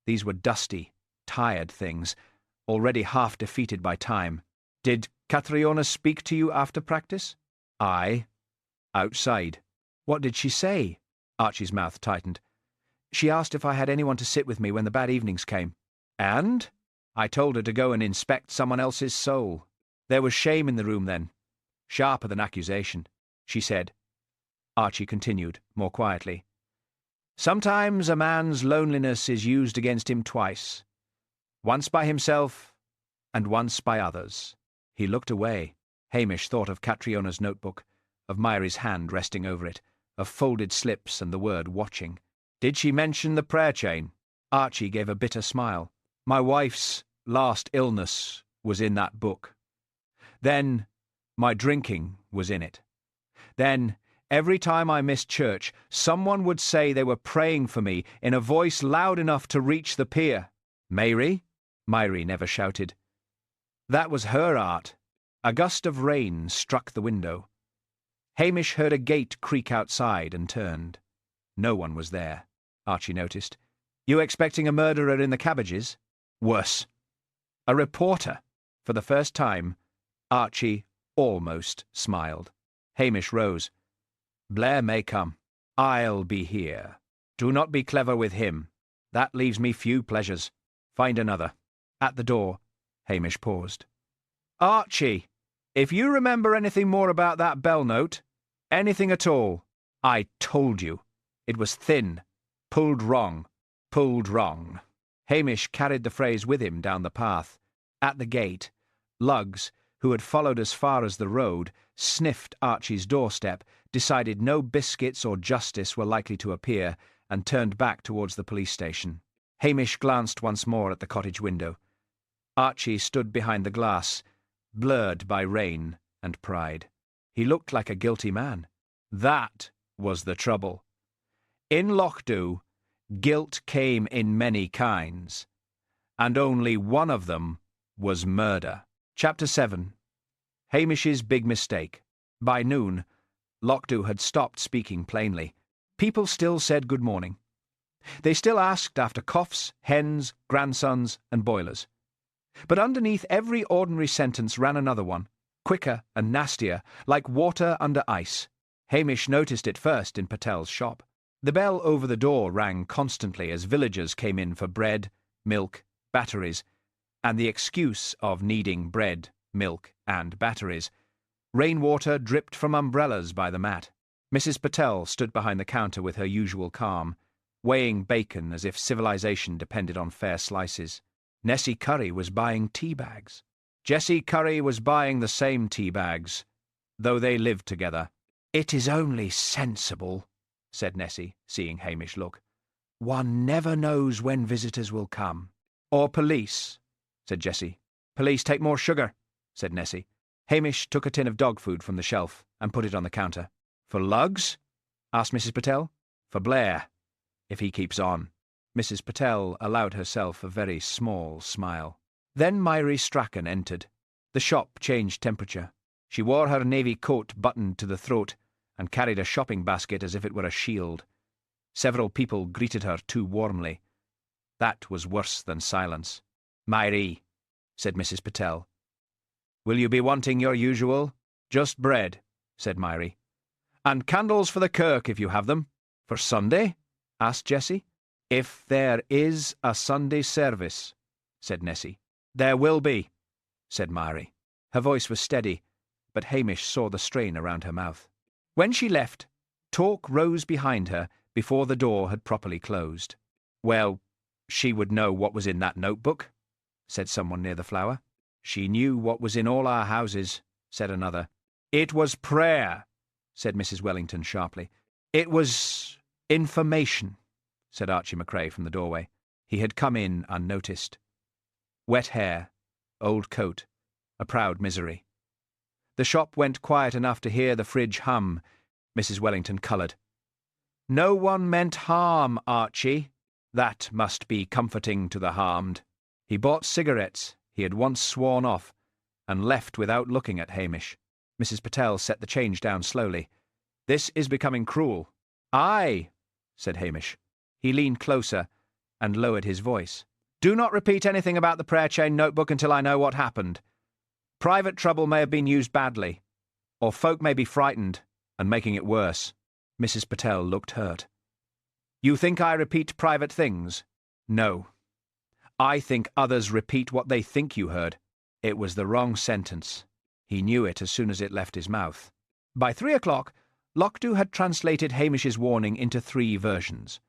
These were dusty, tired things, already half defeated by time. "Did Catriona speak to you after practice?" "Aye. Outside." "What did she say?" Archie's mouth tightened. "She asked if I had anyone to sit with me when the bad evenings came." "And?" "I told her to go and inspect someone else's soul." "There was shame in the room then." "Sharper than accusation," she said. Archie continued, more quietly. "Sometimes a man's loneliness is used against him twice. Once by himself, and once by others." He looked away. Hamish thought of Catriona's notebook, of Myrie's hand resting over it, of folded slips and the word watching. "Did she mention the prayer chain?" Archie gave a bitter smile. "My wife's last illness was in that book. Then my drinking was in it. Then, every time I missed church, someone would say they were praying for me in a voice loud enough to reach the pier." "Myrie?" Myrie never shouted. "That was her art." A gust of rain struck the window. Hamish heard a gate creak outside and turned. No one was there, Archie noticed. "You expecting a murderer in the cabbages?" "Worse." "A reporter?" For the first time, Archie almost smiled. Hamish rose. "Blair may come. I'll be here. Do not be clever with him. That leaves me few pleasures. Find another." At the door, Hamish paused. "Archie, if you remember anything more about that bell note, anything at all." "I told you. It was thin. Pulled wrong. Pulled wrong." Hamish carried the phrase with him down the path. At the gate, Lugs, who had followed as far as the road, sniffed Archie's doorstep, decided no biscuits or justice were likely to appear, and turned back towards the police station. Hamish glanced once more at the cottage window. Archie stood behind the glass, blurred by rain and pride. He looked like a guilty man. That was the trouble. In Lochdubh, guilt came in many kinds, and only one of them was murder. Chapter 7. Hamish's Big Mistake. By noon, Lochdubh had stopped speaking plainly. People still said good morning. They still asked after coughs, hens, grandsons, and boilers. But underneath every ordinary sentence ran another one, quicker and nastier, like water under ice. Hamish noticed it first in Patel's shop. The bell over the door rang constantly as villagers came in for bread, milk, batteries, and the excuse of needing bread, milk, and batteries. Rainwater dripped from umbrellas by the mat. Mrs. Patel stood behind the counter with her usual calm, weighing bacon as if civilization depended on fair slices. Nessie Curry was buying tea bags. Jessie Curry was buying the same tea bags, though they lived together. "It is only sensible," said Nessie, seeing Hamish look. "One never knows when visitors will come." "Or police," said Jessie. "Police take more sugar," said Nessie. Hamish took a tin of dog food from the shelf and put it on the counter. "For lugs?" asked Mrs. Patel. "For Blair, if he keeps on." Mrs. Patel allowed herself a very small smile. Then Myrie Strachan entered. The shop changed temperature. She wore her navy coat buttoned to the throat and carried a shopping basket as if it were a shield. Several people greeted her too warmly. That was worse than silence. "Myrie," said Mrs. Patel. "Will you be wanting your usual?" "Just bread," said Myrie. "And candles for the kirk, if you have them." "For Sunday?" asked Jessie. "If there is a Sunday service," said Nessie. "There will be," said Myrie. Her voice was steady, but Hamish saw the strain around her mouth. When she left, talk rose behind her before the door had properly closed. "Well, she would know what was in that notebook," said someone near the flower. "She knew what was in all our houses," said another. "It was prayer," said Mrs. Wellington sharply. "It was information," said Archie McCrae from the doorway. He had come in unnoticed. Wet hair, old coat, a proud misery. The shop went quiet enough to hear the fridge hum. Mrs. Wellington coloured. "No one meant harm, Archie. That must be comforting to the harmed." He bought cigarettes he had once sworn off, and left without looking at Hamish. Mrs. Patel set the change down slowly. "This is becoming cruel." "Aye," said Hamish. He leaned closer and lowered his voice. "Do not repeat anything about the prayer chain notebook until I know what happened. Private trouble may have been used badly, or folk may be frightened and making it worse." Mrs. Patel looked hurt. "You think I repeat private things?" "No. I think others repeat what they think you heard." It was the wrong sentence. He knew it as soon as it left his mouth. By 3 o'clock, Lochdubh had translated Hamish's warning into 3 versions.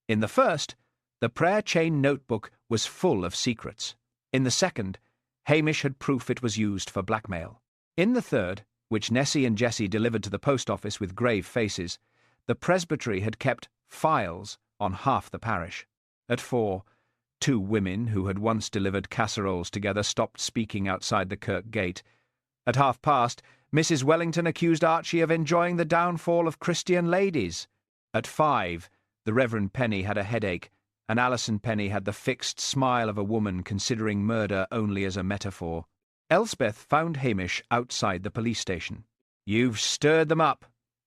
In the first, the prayer chain notebook was full of secrets. In the second, Hamish had proof it was used for blackmail. In the third, which Nessie and Jessie delivered to the post office with grave faces, the presbytery had kept files on half the parish. At 4, 2 women who had once delivered casseroles together stopped speaking outside the kirk gate. At 1:30, Mrs. Wellington accused Archie of enjoying the downfall of Christian ladies. At 5, the Reverend Penny had a headache, and Alison Penny had the fixed smile of a woman considering murder only as a metaphor. Elspeth found Hamish outside the police station. "You've stirred them up,"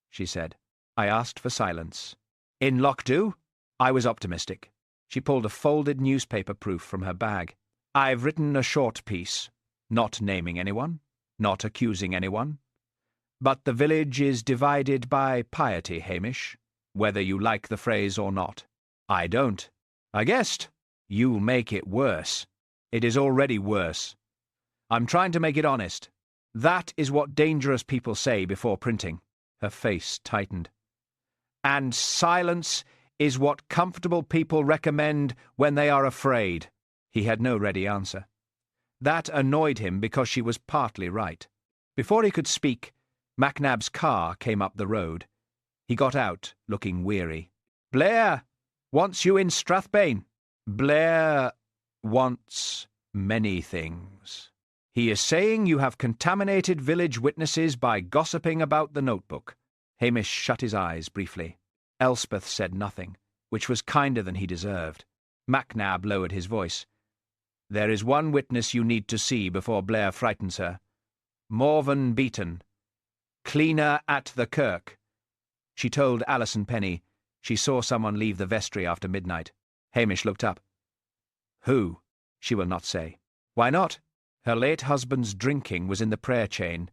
she said. I asked for silence. "In Lochdubh?" I was optimistic. She pulled a folded newspaper proof from her bag. "I've written a short piece, not naming anyone, not accusing anyone. But the village is divided by piety, Hamish, whether you like the phrase or not." "I don't." "I guessed. You'll make it worse." "It is already worse. I'm trying to make it honest. That is what dangerous people say before printing." Her face tightened. "And silence is what comfortable people recommend when they are afraid." He had no ready answer. That annoyed him because she was partly right. Before he could speak, MacNab's car came up the road. He got out, looking weary. "Blair wants you in Strathbane." "Blair wants many things." He is saying you have contaminated village witnesses by gossiping about the notebook. Hamish shut his eyes briefly. Elspeth said nothing, which was kinder than he deserved. Macnab lowered his voice. There is one witness you need to see before Blair frightens her. Morven Beaton, cleaner at the kirk. She told Alison Penny she saw someone leave the vestry after midnight. Hamish looked up. Who? She will not say. Why not? Her late husband's drinking was in the prayer chain.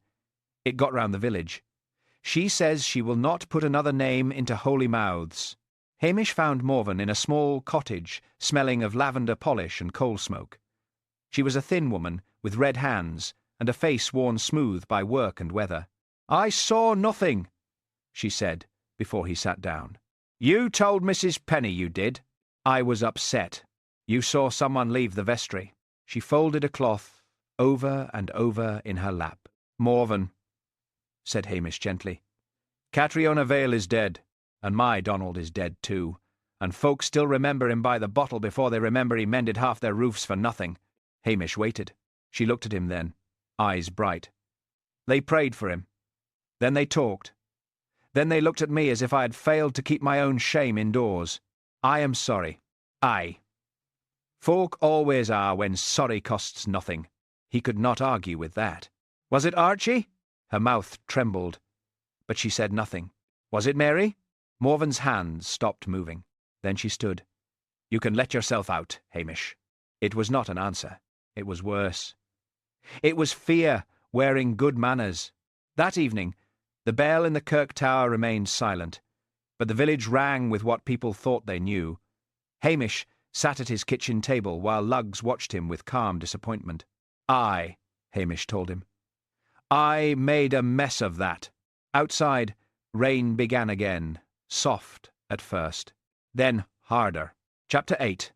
It got round the village. She says she will not put another name into holy mouths. Hamish found Morven in a small cottage, smelling of lavender polish and coal smoke. She was a thin woman, with red hands, and a face worn smooth by work and weather. I saw nothing, she said, before he sat down. You told Mrs. Penny you did. I was upset. You saw someone leave the vestry. She folded a cloth over and over in her lap. Morven, said Hamish gently. Catriona Vale is dead, and my Donald is dead too, and folks still remember him by the bottle before they remember he mended half their roofs for nothing. Hamish waited. She looked at him then, eyes bright. They prayed for him. Then they talked. Then they looked at me as if I had failed to keep my own shame indoors. I am sorry. Aye. Folk always are when sorry costs nothing. He could not argue with that. Was it Archie? Her mouth trembled, but she said nothing. Was it Mary? Morven's hands stopped moving. Then she stood. You can let yourself out, Hamish. It was not an answer. It was worse. It was fear wearing good manners. That evening, the bell in the kirk tower remained silent, but the village rang with what people thought they knew. Hamish sat at his kitchen table while Luggs watched him with calm disappointment. I, Hamish told him. I made a mess of that. Outside, rain began again, soft at first, then harder. Chapter 8.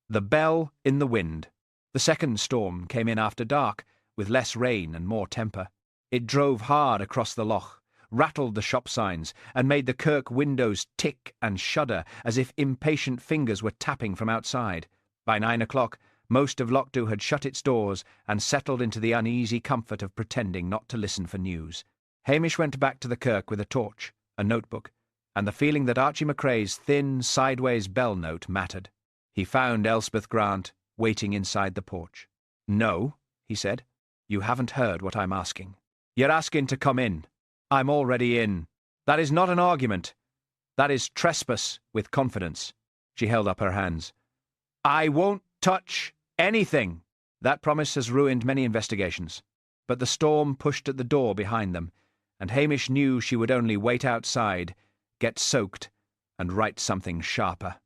The Bell in the Wind. The second storm came in after dark, with less rain and more temper. It drove hard across the loch, rattled the shop signs, and made the kirk windows tick and shudder as if impatient fingers were tapping from outside. By 9 o'clock, most of Lochdubh had shut its doors and settled into the uneasy comfort of pretending not to listen for news. Hamish went back to the kirk with a torch, a notebook, and the feeling that Archie McRae's thin, sideways bell note mattered. He found Elspeth Grant waiting inside the porch. No, he said, you haven't heard what I'm asking. You're asking to come in. I'm already in. That is not an argument. That is trespass with confidence. She held up her hands. I won't touch anything. That promise has ruined many investigations. But the storm pushed at the door behind them, and Hamish knew she would only wait outside, get soaked, and write something sharper.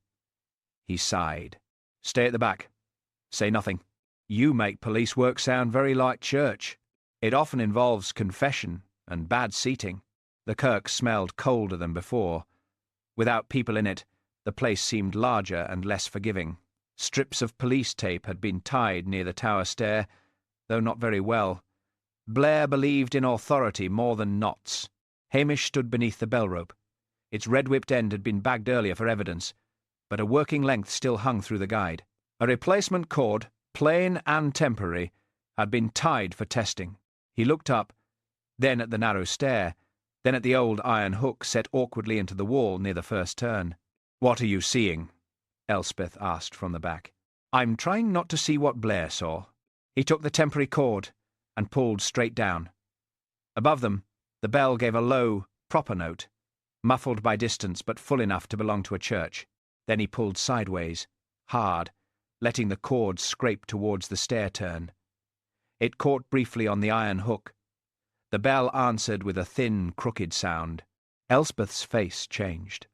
He sighed. Stay at the back. Say nothing. You make police work sound very like church. It often involves confession and bad seating. The kirk smelled colder than before. Without people in it, the place seemed larger and less forgiving. Strips of police tape had been tied near the tower stair, though not very well. Blair believed in authority more than knots. Hamish stood beneath the bell rope. Its red-whipped end had been bagged earlier for evidence, but a working length still hung through the guide. A replacement cord, plain and temporary, had been tied for testing. He looked up, then at the narrow stair, then at the old iron hook set awkwardly into the wall near the first turn. What are you seeing? Elspeth asked from the back. I'm trying not to see what Blair saw. He took the temporary cord and pulled straight down. Above them, the bell gave a low, proper note, muffled by distance but full enough to belong to a church. Then he pulled sideways, hard, letting the cord scrape towards the stair turn. It caught briefly on the iron hook. The bell answered with a thin, crooked sound. Elspeth's face changed.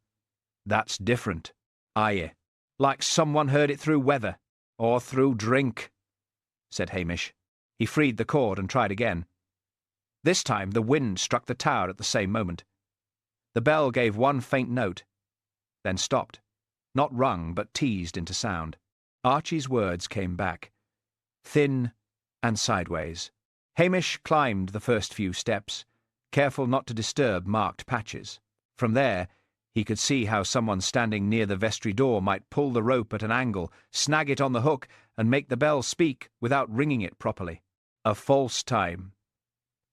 That's different. Aye. Like someone heard it through weather, or through drink, said Hamish. He freed the cord and tried again. This time the wind struck the tower at the same moment. The bell gave one faint note, then stopped, not rung but teased into sound. Archie's words came back, thin and sideways. Hamish climbed the first few steps, careful not to disturb marked patches. From there, he could see how someone standing near the vestry door might pull the rope at an angle, snag it on the hook, and make the bell speak without ringing it properly. "A false time,"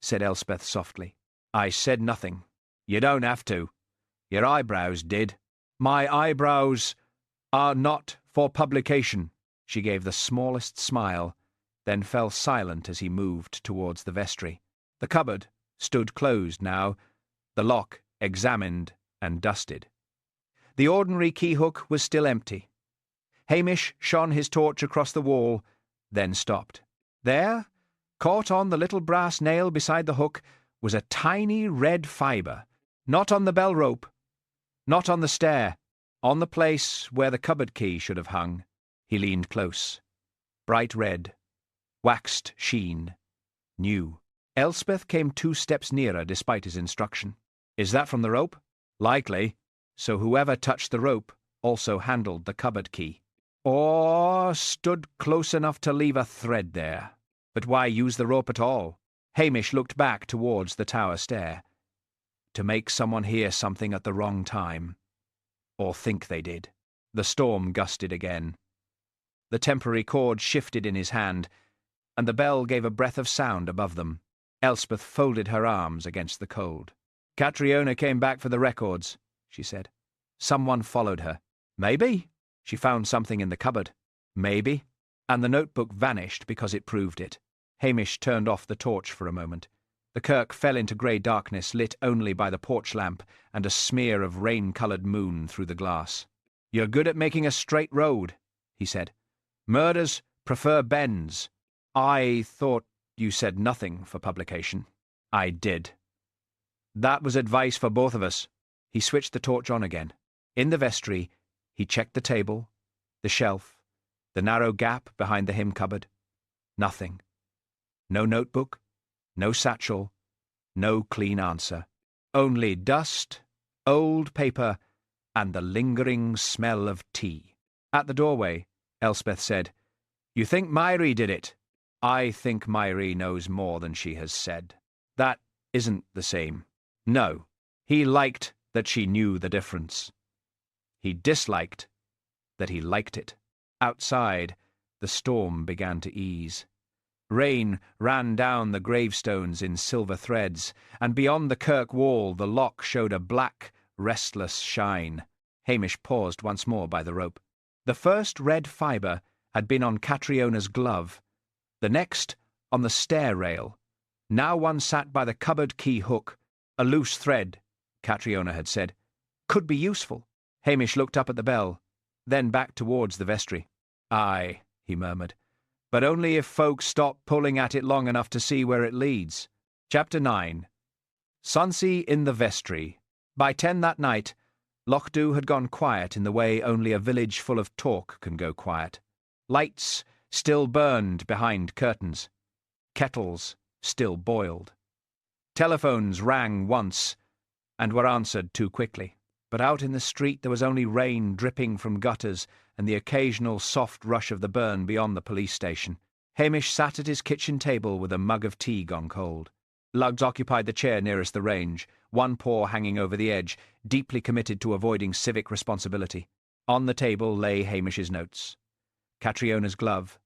said Elspeth softly. "I said nothing. You don't have to. Your eyebrows did." "My eyebrows are not for publication." She gave the smallest smile, then fell silent as he moved towards the vestry. The cupboard stood closed now, the lock examined and dusted. The ordinary key-hook was still empty. Hamish shone his torch across the wall, then stopped. There, caught on the little brass nail beside the hook, was a tiny red fibre, not on the bell rope, not on the stair, on the place where the cupboard key should have hung. He leaned close. Bright red, waxed sheen, new. Elspeth came 2 steps nearer despite his instruction. "Is that from the rope?" "Likely. So whoever touched the rope also handled the cupboard key. Or stood close enough to leave a thread there. But why use the rope at all?" Hamish looked back towards the tower stair. "To make someone hear something at the wrong time. Or think they did." The storm gusted again. The temporary cord shifted in his hand, and the bell gave a breath of sound above them. Elspeth folded her arms against the cold. "Catriona came back for the records," she said. "Someone followed her. Maybe she found something in the cupboard. Maybe." And the notebook vanished because it proved it. Hamish turned off the torch for a moment. The kirk fell into grey darkness, lit only by the porch lamp and a smear of rain-coloured moon through the glass. "You're good at making a straight road," he said. "Murders prefer bends. I thought you said nothing for publication." "I did. That was advice for both of us." He switched the torch on again. In the vestry, he checked the table, the shelf, the narrow gap behind the hymn cupboard. Nothing. No notebook, no satchel, no clean answer. Only dust, old paper, and the lingering smell of tea. At the doorway, Elspeth said, "You think Myrie did it?" "I think Myrie knows more than she has said." "That isn't the same." "No. He liked that she knew the difference. He disliked that he liked it." Outside, the storm began to ease. Rain ran down the gravestones in silver threads, and beyond the kirk wall the loch showed a black, restless shine. Hamish paused once more by the rope. The first red fibre had been on Catriona's glove, the next on the stair rail. Now one sat by the cupboard key hook. A loose thread, Catriona had said, could be useful. Hamish looked up at the bell, then back towards the vestry. "Aye," he murmured, "but only if folks stop pulling at it long enough to see where it leads." Chapter 9. Sunsea in the vestry. By 10 that night, Lochdubh had gone quiet in the way only a village full of talk can go quiet. Lights still burned behind curtains. Kettles still boiled. Telephones rang once and were answered too quickly. But out in the street there was only rain dripping from gutters and the occasional soft rush of the burn beyond the police station. Hamish sat at his kitchen table with a mug of tea gone cold. Lugs occupied the chair nearest the range, one paw hanging over the edge, deeply committed to avoiding civic responsibility. On the table lay Hamish's notes. Catriona's glove,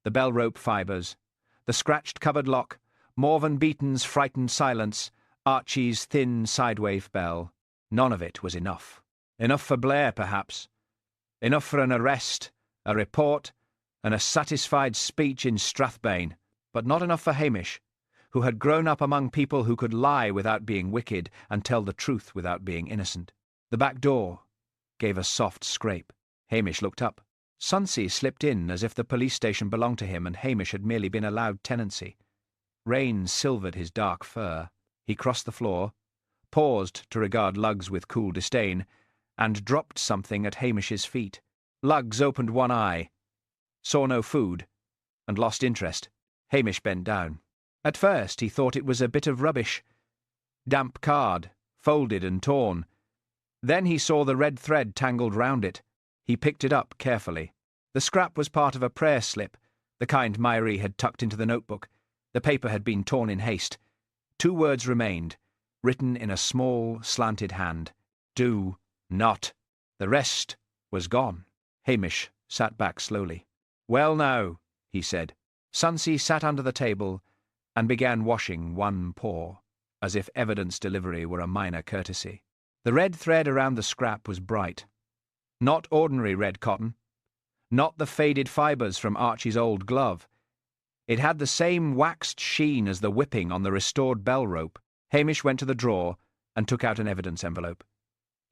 the bell-rope fibres, the scratched cupboard lock, Morven Beaton's frightened silence, Archie's thin side-wave bell. None of it was enough. Enough for Blair, perhaps. Enough for an arrest, a report, and a satisfied speech in Strathbane, but not enough for Hamish, who had grown up among people who could lie without being wicked and tell the truth without being innocent. The back door gave a soft scrape. Hamish looked up. Sunsea slipped in as if the police station belonged to him and Hamish had merely been allowed tenancy. Rain silvered his dark fur. He crossed the floor, paused to regard Lugs with cool disdain, and dropped something at Hamish's feet. Lugs opened one eye, saw no food, and lost interest. Hamish bent down. At first he thought it was a bit of rubbish. Damp card, folded and torn. Then he saw the red thread tangled round it. He picked it up carefully. The scrap was part of a prayer slip, the kind Myrie had tucked into the notebook. The paper had been torn in haste. 2 words remained, written in a small, slanted hand. "Do not." The rest was gone. Hamish sat back slowly. "Well now," he said. Sunsea sat under the table, and began washing one paw, as if evidence delivery were a minor courtesy. The red thread around the scrap was bright. Not ordinary red cotton. Not the faded fibres from Archie's old glove. It had the same waxed sheen as the whipping on the restored bell rope. Hamish went to the drawer and took out an evidence envelope.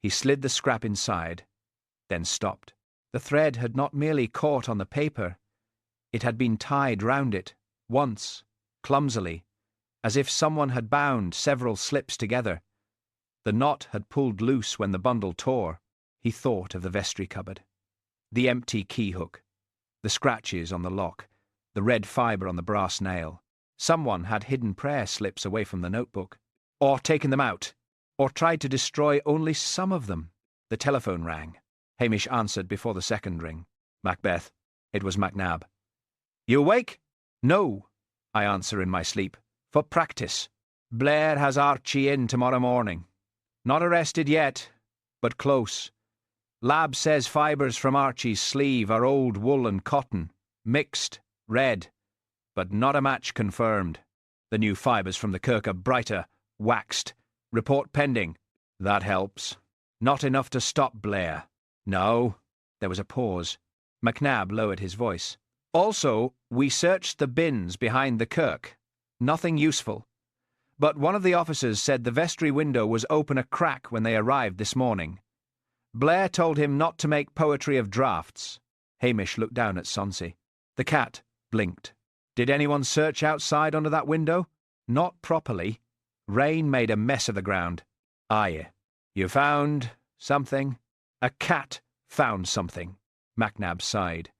He slid the scrap inside, then stopped. The thread had not merely caught on the paper. It had been tied round it, once, clumsily, as if someone had bound several slips together. The knot had pulled loose when the bundle tore. He thought of the vestry cupboard. The empty key hook, the scratches on the lock, the red fibre on the brass nail. Someone had hidden prayer slips away from the notebook, or taken them out, or tried to destroy only some of them. The telephone rang. Hamish answered before the second ring. Macbeth. It was McNab. You awake? No, I answer in my sleep. For practice. Blair has Archie in tomorrow morning. Not arrested yet, but close. Lab says fibres from Archie's sleeve are old wool and cotton, mixed, red, but not a match confirmed. The new fibres from the Kirk are brighter, waxed. Report pending. That helps. Not enough to stop Blair. No. There was a pause. McNab lowered his voice. Also, we searched the bins behind the Kirk. Nothing useful. But one of the officers said the vestry window was open a crack when they arrived this morning. Blair told him not to make poetry of drafts. Hamish looked down at Sonsey. The cat blinked. Did anyone search outside under that window? Not properly. Rain made a mess of the ground. Aye. You found something? A cat found something. McNab sighed.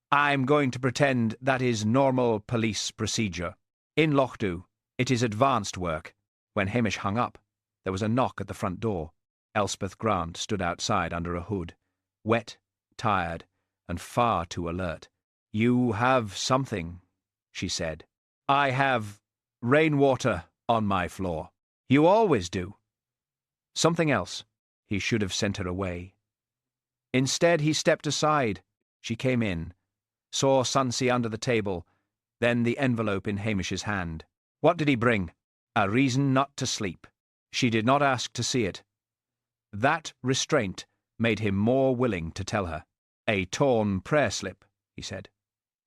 I'm going to pretend that is normal police procedure. In Lochdubh, it is advanced work. When Hamish hung up, there was a knock at the front door. Elspeth Grant stood outside under a hood, wet, tired, and far too alert. You have something, she said. I have rainwater on my floor. You always do. Something else. He should have sent her away. Instead, he stepped aside. She came in, saw Sonsey under the table, then the envelope in Hamish's hand. What did he bring? A reason not to sleep. She did not ask to see it. That restraint made him more willing to tell her. A torn prayer slip, he said,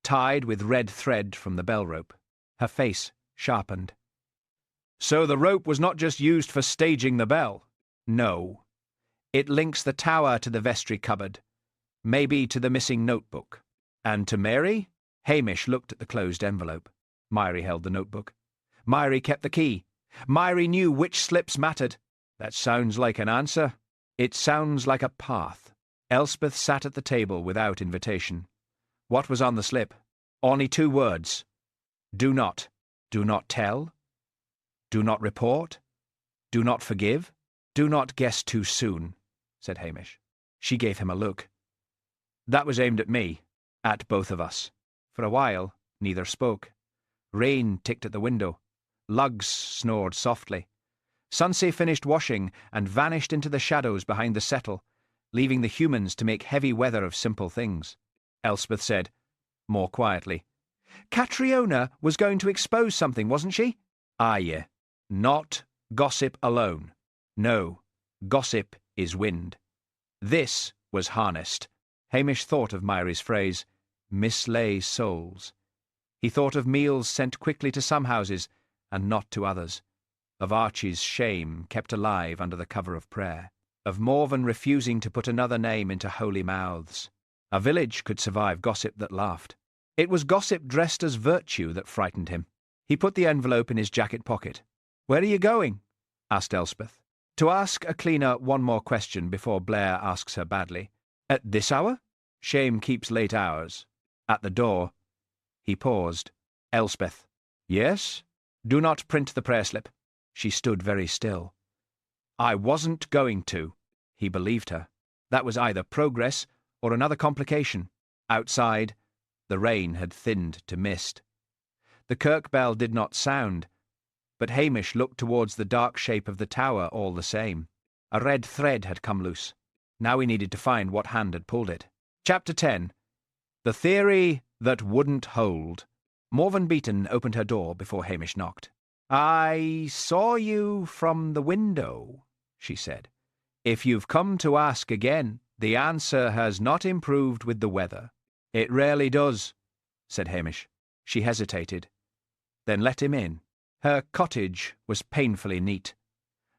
tied with red thread from the bell rope. Her face sharpened. So the rope was not just used for staging the bell. No. It links the tower to the vestry cupboard, maybe to the missing notebook. And to Mary? Hamish looked at the closed envelope. Myrie held the notebook. Myrie kept the key. Myrie knew which slips mattered. That sounds like an answer. It sounds like a path. Elspeth sat at the table without invitation. What was on the slip? Only 2 words. Do not. Do not tell. Do not report. Do not forgive. Do not guess too soon, said Hamish. She gave him a look. That was aimed at me, at both of us. For a while, neither spoke. Rain ticked at the window. Lugs snored softly. Sonsey finished washing and vanished into the shadows behind the settle, leaving the humans to make heavy weather of simple things. Elspeth said, more quietly, Catriona was going to expose something, wasn't she? Aye. Not gossip alone. No, gossip is wind. This was harnessed. Hamish thought of Myrie's phrase, mislay souls. He thought of meals sent quickly to some houses and not to others, of Archie's shame kept alive under the cover of prayer, of Morven refusing to put another name into holy mouths. A village could survive gossip that laughed. It was gossip dressed as virtue that frightened him. He put the envelope in his jacket pocket. Where are you going? Asked Elspeth. To ask a cleaner one more question before Blair asks her badly. At this hour? Shame keeps late hours. At the door. He paused. Elspeth. Yes? Do not print the prayer slip. She stood very still. I wasn't going to. He believed her. That was either progress or another complication. Outside, the rain had thinned to mist. The kirk bell did not sound, but Hamish looked towards the dark shape of the tower all the same. A red thread had come loose. Now he needed to find what hand had pulled it. Chapter 10. The Theory That Wouldn't Hold. Morven Beaton opened her door before Hamish knocked. "I saw you from the window," she said. "If you've come to ask again, the answer has not improved with the weather." "It rarely does," said Hamish. She hesitated, then let him in. Her cottage was painfully neat.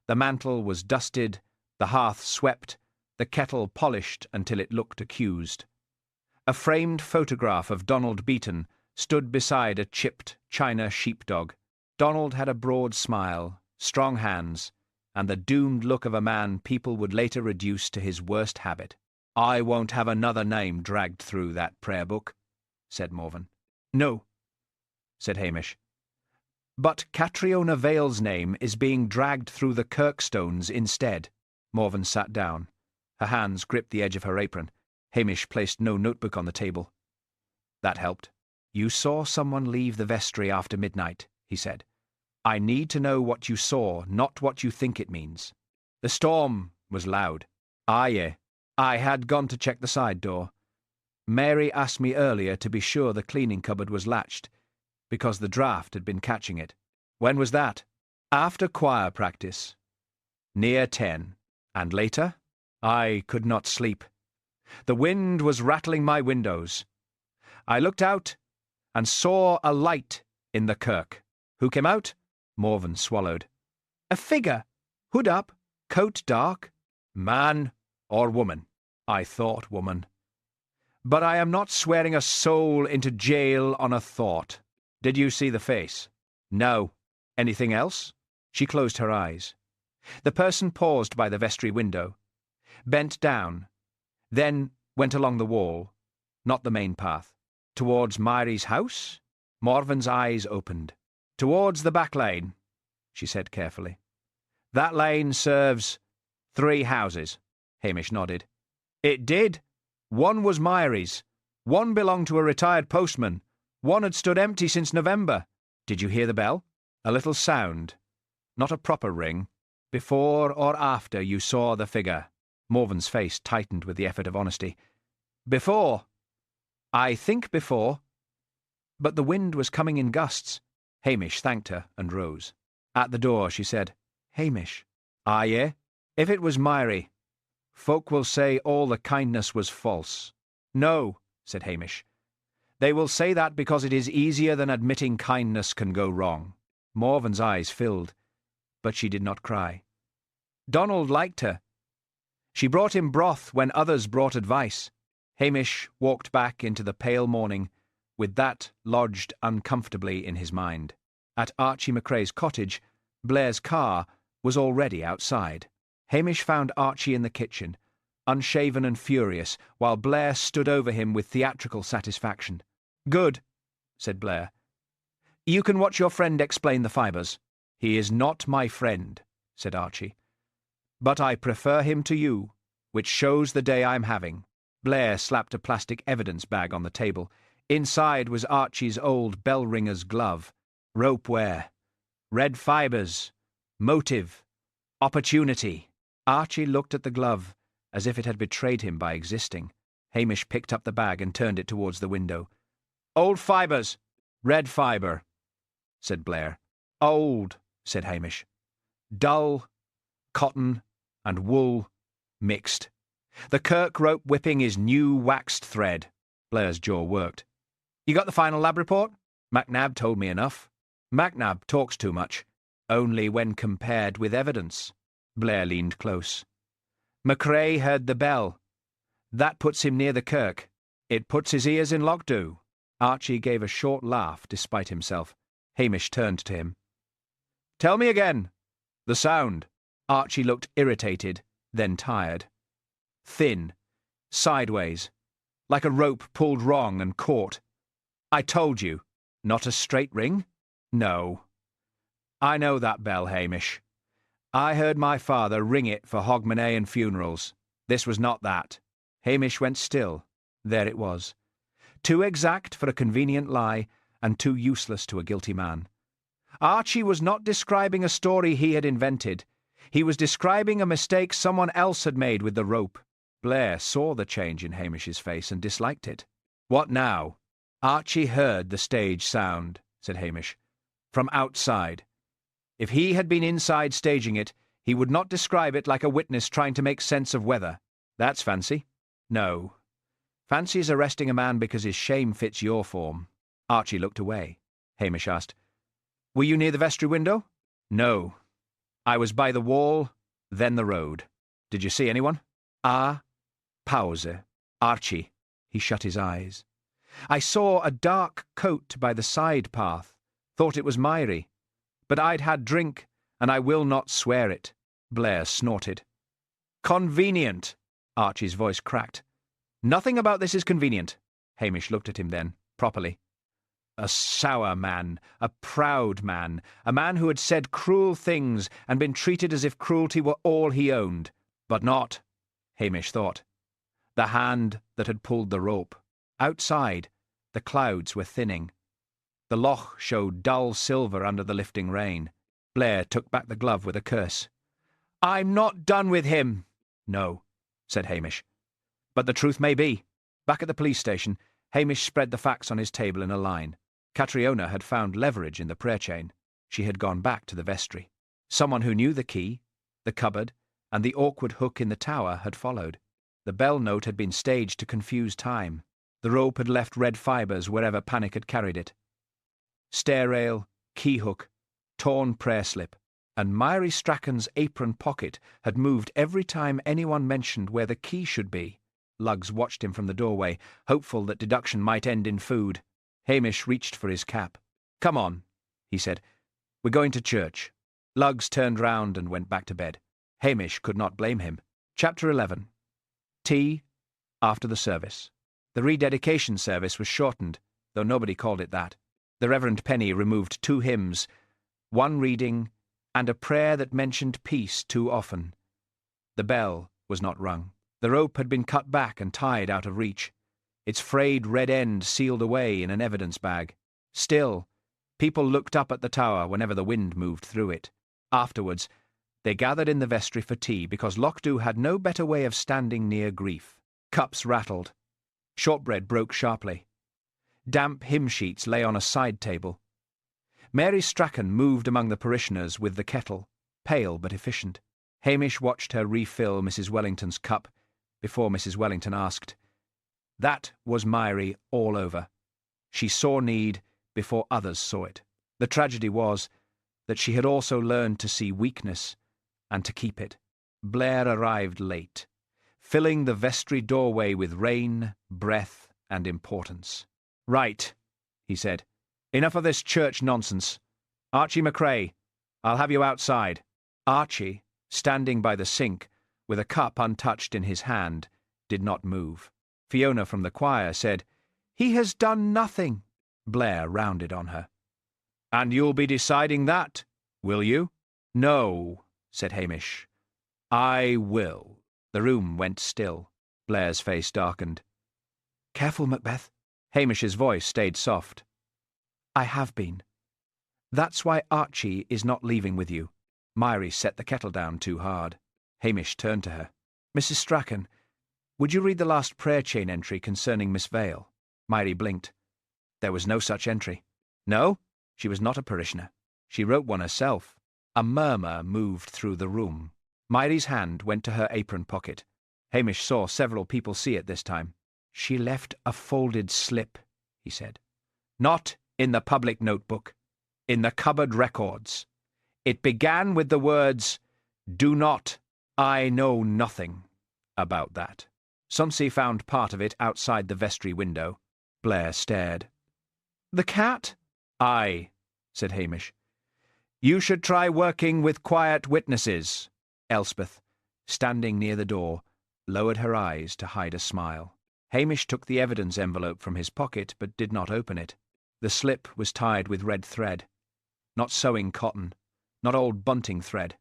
The mantel was dusted, the hearth swept, the kettle polished until it looked accused. A framed photograph of Donald Beaton stood beside a chipped china sheepdog. Donald had a broad smile, strong hands, and the doomed look of a man people would later reduce to his worst habit. "I won't have another name dragged through that prayer book," said Morven. "No," said Hamish. "But Catriona Vale's name is being dragged through the Kirkstones instead." Morven sat down. Her hands gripped the edge of her apron. Hamish placed no notebook on the table. That helped. "You saw someone leave the vestry after midnight," he said. "I need to know what you saw, not what you think it means." "The storm was loud." "Yeah. I had gone to check the side door. Mary asked me earlier to be sure the cleaning cupboard was latched, because the draught had been catching it." "When was that?" "After choir practice. Near 10. "And later?" "I could not sleep. The wind was rattling my windows. I looked out and saw a light in the kirk." "Who came out?" Morven swallowed. "A figure. Hood up, coat dark." "Man or woman?" "I thought woman. But I am not swearing a soul into jail on a thought." "Did you see the face?" "No." "Anything else?" She closed her eyes. The person paused by the vestry window, bent down, then went along the wall, not the main path. "Towards Mary's house?" Morven's eyes opened. "Towards the back lane," she said carefully. "That lane serves 3 houses." Hamish nodded. "It did. One was Mary's. One belonged to a retired postman. One had stood empty since November." "Did you hear the bell?" "A little sound. Not a proper ring." "Before or after you saw the figure?" Morven's face tightened with the effort of honesty. "Before. I think before. But the wind was coming in gusts." Hamish thanked her and rose. At the door she said, "Hamish." "Yeah? If it was Mary, folk will say all the kindness was false." "No," said Hamish. "They will say that because it is easier than admitting kindness can go wrong." Morven's eyes filled, but she did not cry. "Donald liked her. She brought him broth when others brought advice." Hamish walked back into the pale morning, with that lodged uncomfortably in his mind. At Archie McCrae's cottage, Blair's car was already outside. Hamish found Archie in the kitchen, unshaven and furious, while Blair stood over him with theatrical satisfaction. "Good," said Blair. "You can watch your friend explain the fibres." "He is not my friend," said Archie. "But I prefer him to you, which shows the day I'm having." Blair slapped a plastic evidence bag on the table. Inside was Archie's old bell-ringer's glove. "Rope wear. Red fibres. Motive. Opportunity." Archie looked at the glove as if it had betrayed him by existing. Hamish picked up the bag and turned it towards the window. "Old fibres. Red fibre," said Blair. "Old," said Hamish. "Dull, cotton, and wool mixed. The Kirk rope whipping is new waxed thread." Blair's jaw worked. "You got the final lab report?" "MacNab told me enough." "MacNab talks too much. Only when compared with evidence." Blair leaned close. "McCrae heard the bell. That puts him near the Kirk. It puts his ears in Lochdubh." Archie gave a short laugh despite himself. Hamish turned to him. "Tell me again. The sound." Archie looked irritated, then tired. "Thin. Sideways. Like a rope pulled wrong and caught. I told you. Not a straight ring?" "No." "I know that bell, Hamish. I heard my father ring it for Hogmanay funerals. This was not that." Hamish went still. There it was. Too exact for a convenient lie, and too useless to a guilty man. Archie was not describing a story he had invented. He was describing a mistake someone else had made with the rope. Blair saw the change in Hamish's face and disliked it. "What now?" Archie heard the stage sound, said Hamish, from outside. If he had been inside staging it, he would not describe it like a witness trying to make sense of weather. That's fancy. No. Fancy is arresting a man because his shame fits your form. Archie looked away. Hamish asked, Were you near the vestry window? No. I was by the wall, then the road. Did you see anyone? Pause. Archie. He shut his eyes. I saw a dark coat by the side path. Thought it was Myrie. But I'd had drink, and I will not swear it. Blair snorted. Convenient. Archie's voice cracked. Nothing about this is convenient. Hamish looked at him then, properly. A sour man, a proud man, a man who had said cruel things and been treated as if cruelty were all he owned. But not, Hamish thought, the hand that had pulled the rope. Outside, the clouds were thinning. The loch showed dull silver under the lifting rain. Blair took back the glove with a curse. I'm not done with him. No, said Hamish. But the truth may be. Back at the police station, Hamish spread the facts on his table in a line. Catriona had found leverage in the prayer chain. She had gone back to the vestry. Someone who knew the key, the cupboard, and the awkward hook in the tower had followed. The bell note had been staged to confuse time. The rope had left red fibres wherever panic had carried it. Stair rail, key hook, torn prayer slip, and Myrie Strachan's apron pocket had moved every time anyone mentioned where the key should be. Luggs watched him from the doorway, hopeful that deduction might end in food. Hamish reached for his cap. Come on, he said. We're going to church. Luggs turned round and went back to bed. Hamish could not blame him. Chapter 11. Tea after the service. The rededication service was shortened, though nobody called it that. The Reverend Penny removed 2 hymns, 1 reading, and a prayer that mentioned peace too often. The bell was not rung. The rope had been cut back and tied out of reach, its frayed red end sealed away in an evidence bag. Still, people looked up at the tower whenever the wind moved through it. Afterwards, they gathered in the vestry for tea because Lochdubh had no better way of standing near grief. Cups rattled. Shortbread broke sharply. Damp hymn sheets lay on a side table. Mary Strachan moved among the parishioners with the kettle, pale but efficient. Hamish watched her refill Mrs. Wellington's cup before Mrs. Wellington asked. That was Myrie all over. She saw need before others saw it. The tragedy was that she had also learned to see weakness and to keep it. Blair arrived late, filling the vestry doorway with rain, breath, and importance. Right, he said. Enough of this church nonsense. Archie McCrae, I'll have you outside. Archie, standing by the sink, with a cup untouched in his hand, did not move. Fiona from the choir said, He has done nothing. Blair rounded on her. And you'll be deciding that, will you? No, said Hamish. I will. The room went still. Blair's face darkened. Careful, Macbeth. Hamish's voice stayed soft. I have been. That's why Archie is not leaving with you. Myrie set the kettle down too hard. Hamish turned to her. Mrs. Strachan, would you read the last prayer chain entry concerning Miss Vale? Myrie blinked. There was no such entry. No, she was not a parishioner. She wrote one herself. A murmur moved through the room. Myrie's hand went to her apron pocket. Hamish saw several people see it this time. She left a folded slip, he said. Not in the public notebook. In the cupboard records. It began with the words, Do not. I know nothing about that. Somsey found part of it outside the vestry window. Blair stared. The cat? Aye, said Hamish. You should try working with quiet witnesses. Elspeth, standing near the door, lowered her eyes to hide a smile. Hamish took the evidence envelope from his pocket, but did not open it. The slip was tied with red thread. Not sewing cotton, not old bunting thread.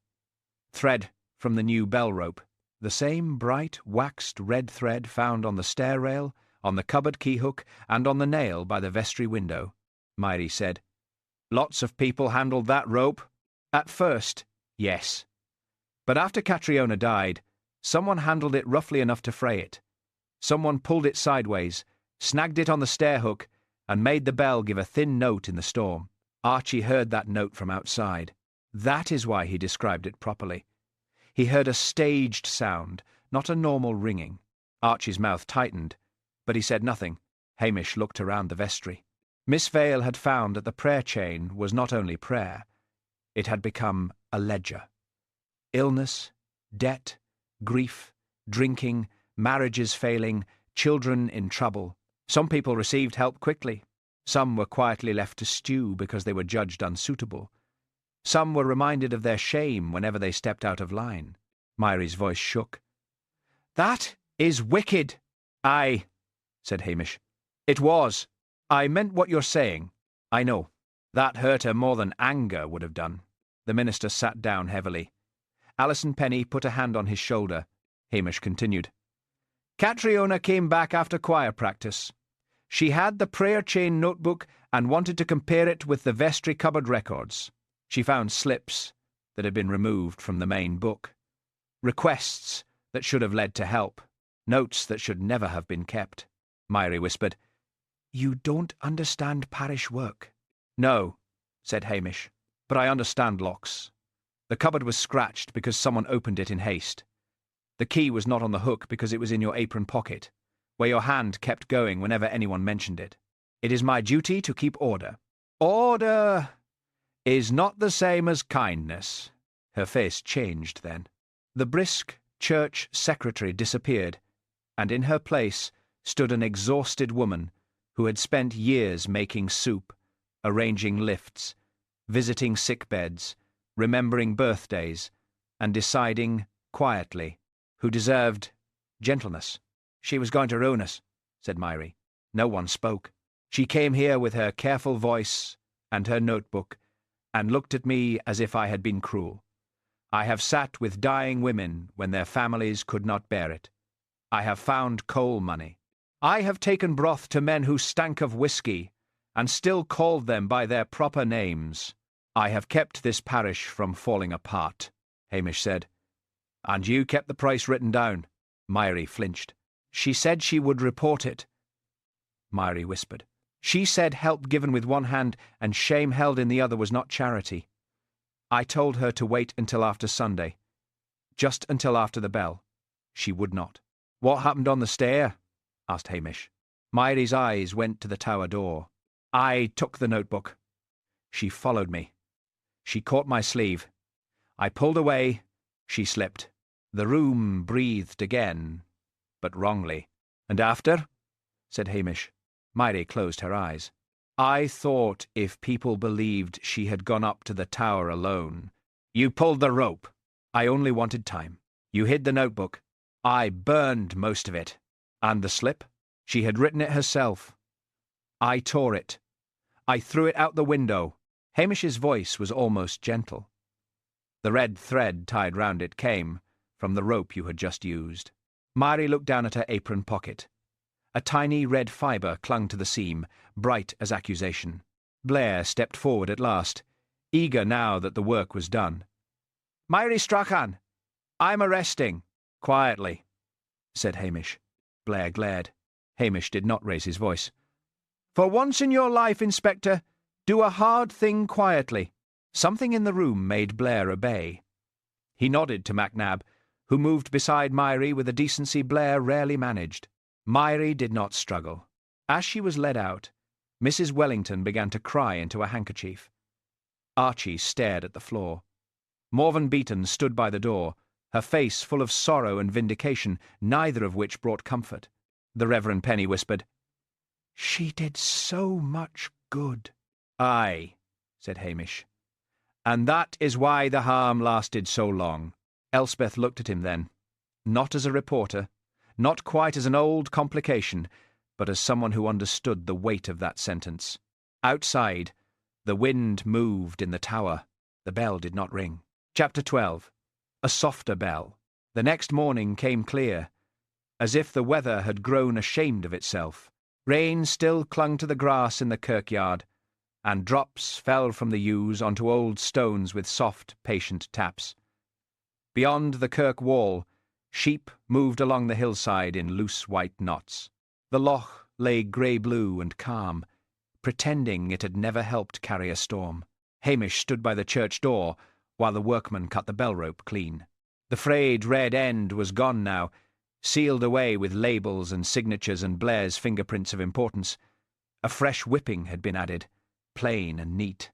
Thread from the new bell rope. The same bright, waxed red thread found on the stair rail, on the cupboard key hook, and on the nail by the vestry window. Myrie said, Lots of people handled that rope. At first, yes. But after Catriona died, someone handled it roughly enough to fray it. Someone pulled it sideways, snagged it on the stair hook, and made the bell give a thin note in the storm. Archie heard that note from outside. That is why he described it properly. He heard a staged sound, not a normal ringing. Archie's mouth tightened, but he said nothing. Hamish looked around the vestry. Miss Vale had found that the prayer chain was not only prayer, it had become a ledger. Illness, debt, grief, drinking, marriages failing, children in trouble. Some people received help quickly. Some were quietly left to stew because they were judged unsuitable. Some were reminded of their shame whenever they stepped out of line. Myrie's voice shook. "That is wicked." "Aye," said Hamish. "It was. I meant what you're saying. I know. That hurt her more than anger would have done." The minister sat down heavily. Alison Penny put a hand on his shoulder. Hamish continued. "Catriona came back after choir practice. She had the prayer chain notebook and wanted to compare it with the vestry cupboard records. She found slips that had been removed from the main book, requests that should have led to help, notes that should never have been kept." Myrie whispered, "You don't understand parish work." "No," said Hamish, "but I understand locks." The cupboard was scratched because someone opened it in haste. The key was not on the hook because it was in your apron pocket, where your hand kept going whenever anyone mentioned it. It is my duty to keep order. Order is not the same as kindness. Her face changed then. The brisk church secretary disappeared, and in her place stood an exhausted woman who had spent years making soup, arranging lifts, visiting sick beds, remembering birthdays, and deciding, quietly, who deserved gentleness. "She was going to ruin us," said Myrie. No one spoke. She came here with her careful voice and her notebook, and looked at me as if I had been cruel. I have sat with dying women when their families could not bear it. I have found coal money. I have taken broth to men who stank of whiskey, and still called them by their proper names. I have kept this parish from falling apart," Hamish said. "And you kept the price written down." Myrie flinched. "She said she would report it," Myrie whispered. "She said help given with one hand and shame held in the other was not charity. I told her to wait until after Sunday, just until after the bell. She would not." "What happened on the stair?" asked Hamish. Myrie's eyes went to the tower door. "I took the notebook. She followed me. She caught my sleeve. I pulled away. She slipped. The room breathed again, but wrongly." "And after?" said Hamish. Myrie closed her eyes. "I thought if people believed she had gone up to the tower alone." "You pulled the rope." "I only wanted time." "You hid the notebook." "I burned most of it." "And the slip?" "She had written it herself." "I tore it. I threw it out the window." Hamish's voice was almost gentle. "The red thread tied round it came from the rope you had just used." Myrie looked down at her apron pocket. A tiny red fibre clung to the seam, bright as accusation. Blair stepped forward at last, eager now that the work was done. "Myrie Strachan, I'm arresting." "Quietly," said Hamish. Blair glared. Hamish did not raise his voice. "For once in your life, Inspector, do a hard thing quietly." Something in the room made Blair obey. He nodded to MacNab, who moved beside Myrie with a decency Blair rarely managed. Myrie did not struggle. As she was led out, Mrs. Wellington began to cry into a handkerchief. Archie stared at the floor. Morven Beaton stood by the door, her face full of sorrow and vindication, neither of which brought comfort. The Reverend Penny whispered, "She did so much good." "Aye," said Hamish. "And that is why the harm lasted so long." Elspeth looked at him then, not as a reporter, not quite as an old complication, but as someone who understood the weight of that sentence. Outside, the wind moved in the tower. The bell did not ring. Chapter 12. A softer bell. The next morning came clear, as if the weather had grown ashamed of itself. Rain still clung to the grass in the kirkyard, and drops fell from the yews onto old stones with soft, patient taps. Beyond the kirk wall, sheep moved along the hillside in loose white knots. The loch lay grey-blue and calm, pretending it had never helped carry a storm. Hamish stood by the church door while the workman cut the bell rope clean. The frayed red end was gone now, sealed away with labels and signatures and Blair's fingerprints of importance. A fresh whipping had been added, plain and neat.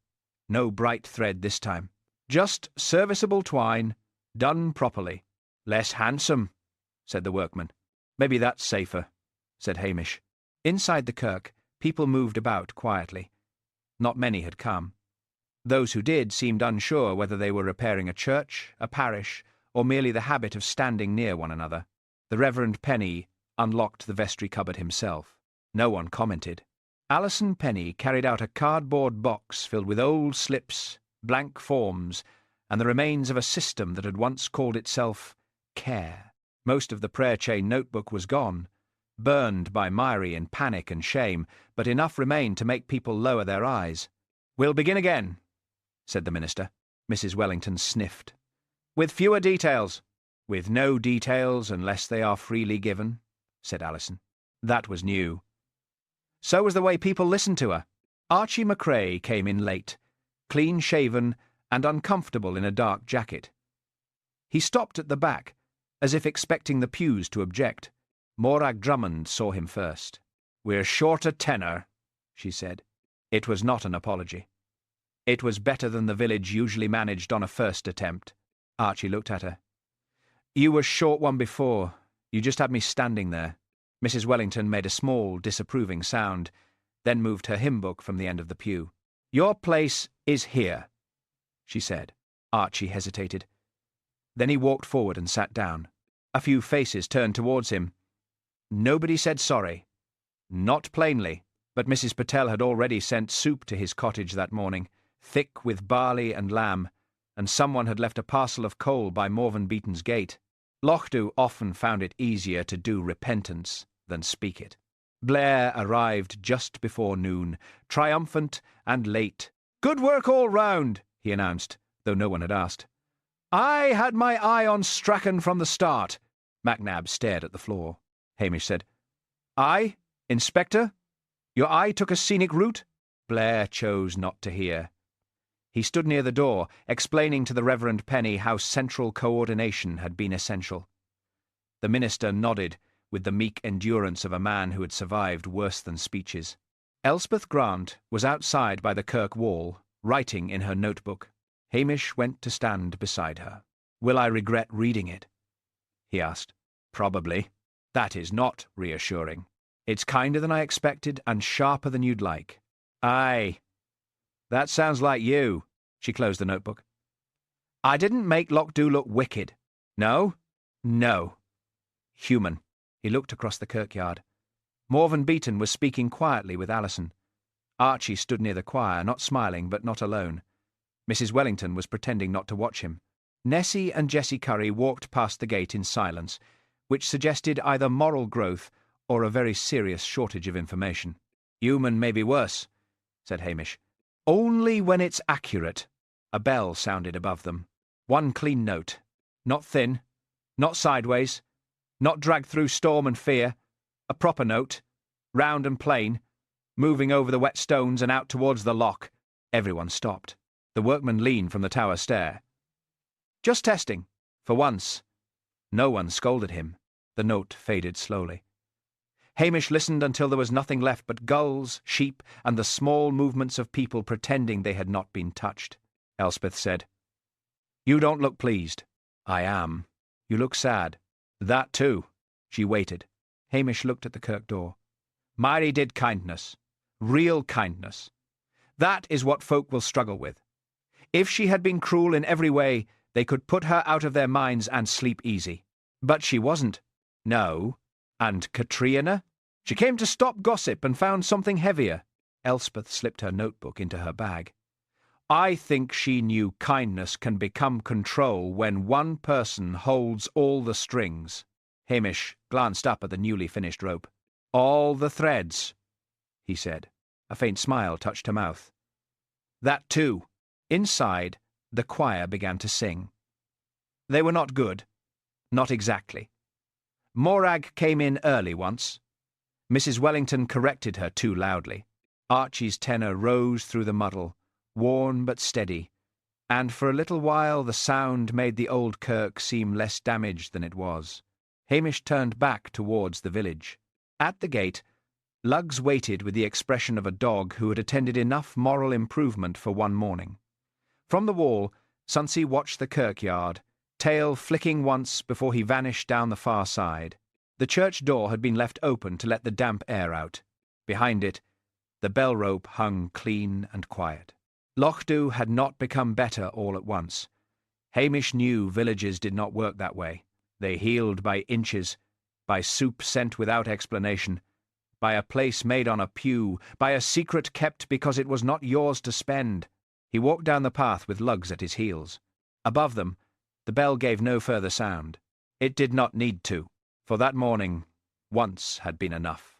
No bright thread this time. Just serviceable twine, done properly. Less handsome, said the workman. Maybe that's safer, said Hamish. Inside the kirk, people moved about quietly. Not many had come. Those who did seemed unsure whether they were repairing a church, a parish, or merely the habit of standing near one another. The Reverend Penny unlocked the vestry cupboard himself. No one commented. Alison Penny carried out a cardboard box filled with old slips, blank forms, and the remains of a system that had once called itself Care. Most of the prayer chain notebook was gone, burned by Myrie in panic and shame, but enough remained to make people lower their eyes. "We'll begin again," said the minister. Mrs. Wellington sniffed. "With fewer details." "With no details unless they are freely given," said Alison. That was new. So was the way people listened to her. Archie McCrae came in late, clean-shaven and uncomfortable in a dark jacket. He stopped at the back, as if expecting the pews to object. Morag Drummond saw him first. "We're short a tenor," she said. It was not an apology. It was better than the village usually managed on a first attempt. Archie looked at her. "You were short one before. You just had me standing there." Mrs. Wellington made a small, disapproving sound, then moved her hymn book from the end of the pew. "Your place is here," she said. Archie hesitated. Then he walked forward and sat down. A few faces turned towards him. Nobody said sorry. Not plainly, but Mrs. Patel had already sent soup to his cottage that morning, thick with barley and lamb, and someone had left a parcel of coal by Morven Beaton's gate. Lochdubh often found it easier to do repentance than speak it. Blair arrived just before noon, triumphant and late. "Good work all round," he announced, though no one had asked. "I had my eye on Strachan from the start." MacNab stared at the floor. Hamish said, "Aye, Inspector? Your eye took a scenic route?" Blair chose not to hear. He stood near the door, explaining to the Reverend Penny how central coordination had been essential. The minister nodded, with the meek endurance of a man who had survived worse than speeches. Elspeth Grant was outside by the kirk wall, writing in her notebook. Hamish went to stand beside her. "Will I regret reading it?" he asked. "Probably. That is not reassuring. It's kinder than I expected and sharper than you'd like." "Aye. That sounds like you." She closed the notebook. "I didn't make Lochdubh look wicked. No? No. Human." He looked across the kirkyard. Morven Beaton was speaking quietly with Alison. Archie stood near the choir, not smiling, but not alone. Mrs. Wellington was pretending not to watch him. Nessie and Jessie Curry walked past the gate in silence, which suggested either moral growth or a very serious shortage of information. "Human may be worse," said Hamish. "Only when it's accurate." A bell sounded above them. One clean note. Not thin, not sideways, not dragged through storm and fear. A proper note, round and plain, moving over the wet stones and out towards the loch. Everyone stopped. The workman leaned from the tower stair. "Just testing. For once." No one scolded him. The note faded slowly. Hamish listened until there was nothing left but gulls, sheep, and the small movements of people pretending they had not been touched. Elspeth said, "You don't look pleased." "I am. You look sad." "That too." She waited. Hamish looked at the kirk door. "Myrie did kindness. Real kindness. That is what folk will struggle with. If she had been cruel in every way, they could put her out of their minds and sleep easy. But she wasn't. No. And Katrina? She came to stop gossip and found something heavier." Elspeth slipped her notebook into her bag. "I think she knew kindness can become control when one person holds all the strings." Hamish glanced up at the newly finished rope. "All the threads," he said. A faint smile touched her mouth. "That too." Inside, the choir began to sing. They were not good. Not exactly. Morag came in early once. Mrs. Wellington corrected her too loudly. Archie's tenor rose through the muddle, worn but steady, and for a little while the sound made the old kirk seem less damaged than it was. Hamish turned back towards the village. At the gate, Luggs waited with the expression of a dog who had attended enough moral improvement for one morning. From the wall, Sunsey watched the kirkyard, tail flicking once before he vanished down the far side. The church door had been left open to let the damp air out. Behind it, the bell rope hung clean and quiet. Lochdubh had not become better all at once. Hamish knew villages did not work that way. They healed by inches, by soup sent without explanation, by a place made on a pew, by a secret kept because it was not yours to spend. He walked down the path with Luggs at his heels. Above them, the bell gave no further sound. It did not need to, for that morning once had been enough.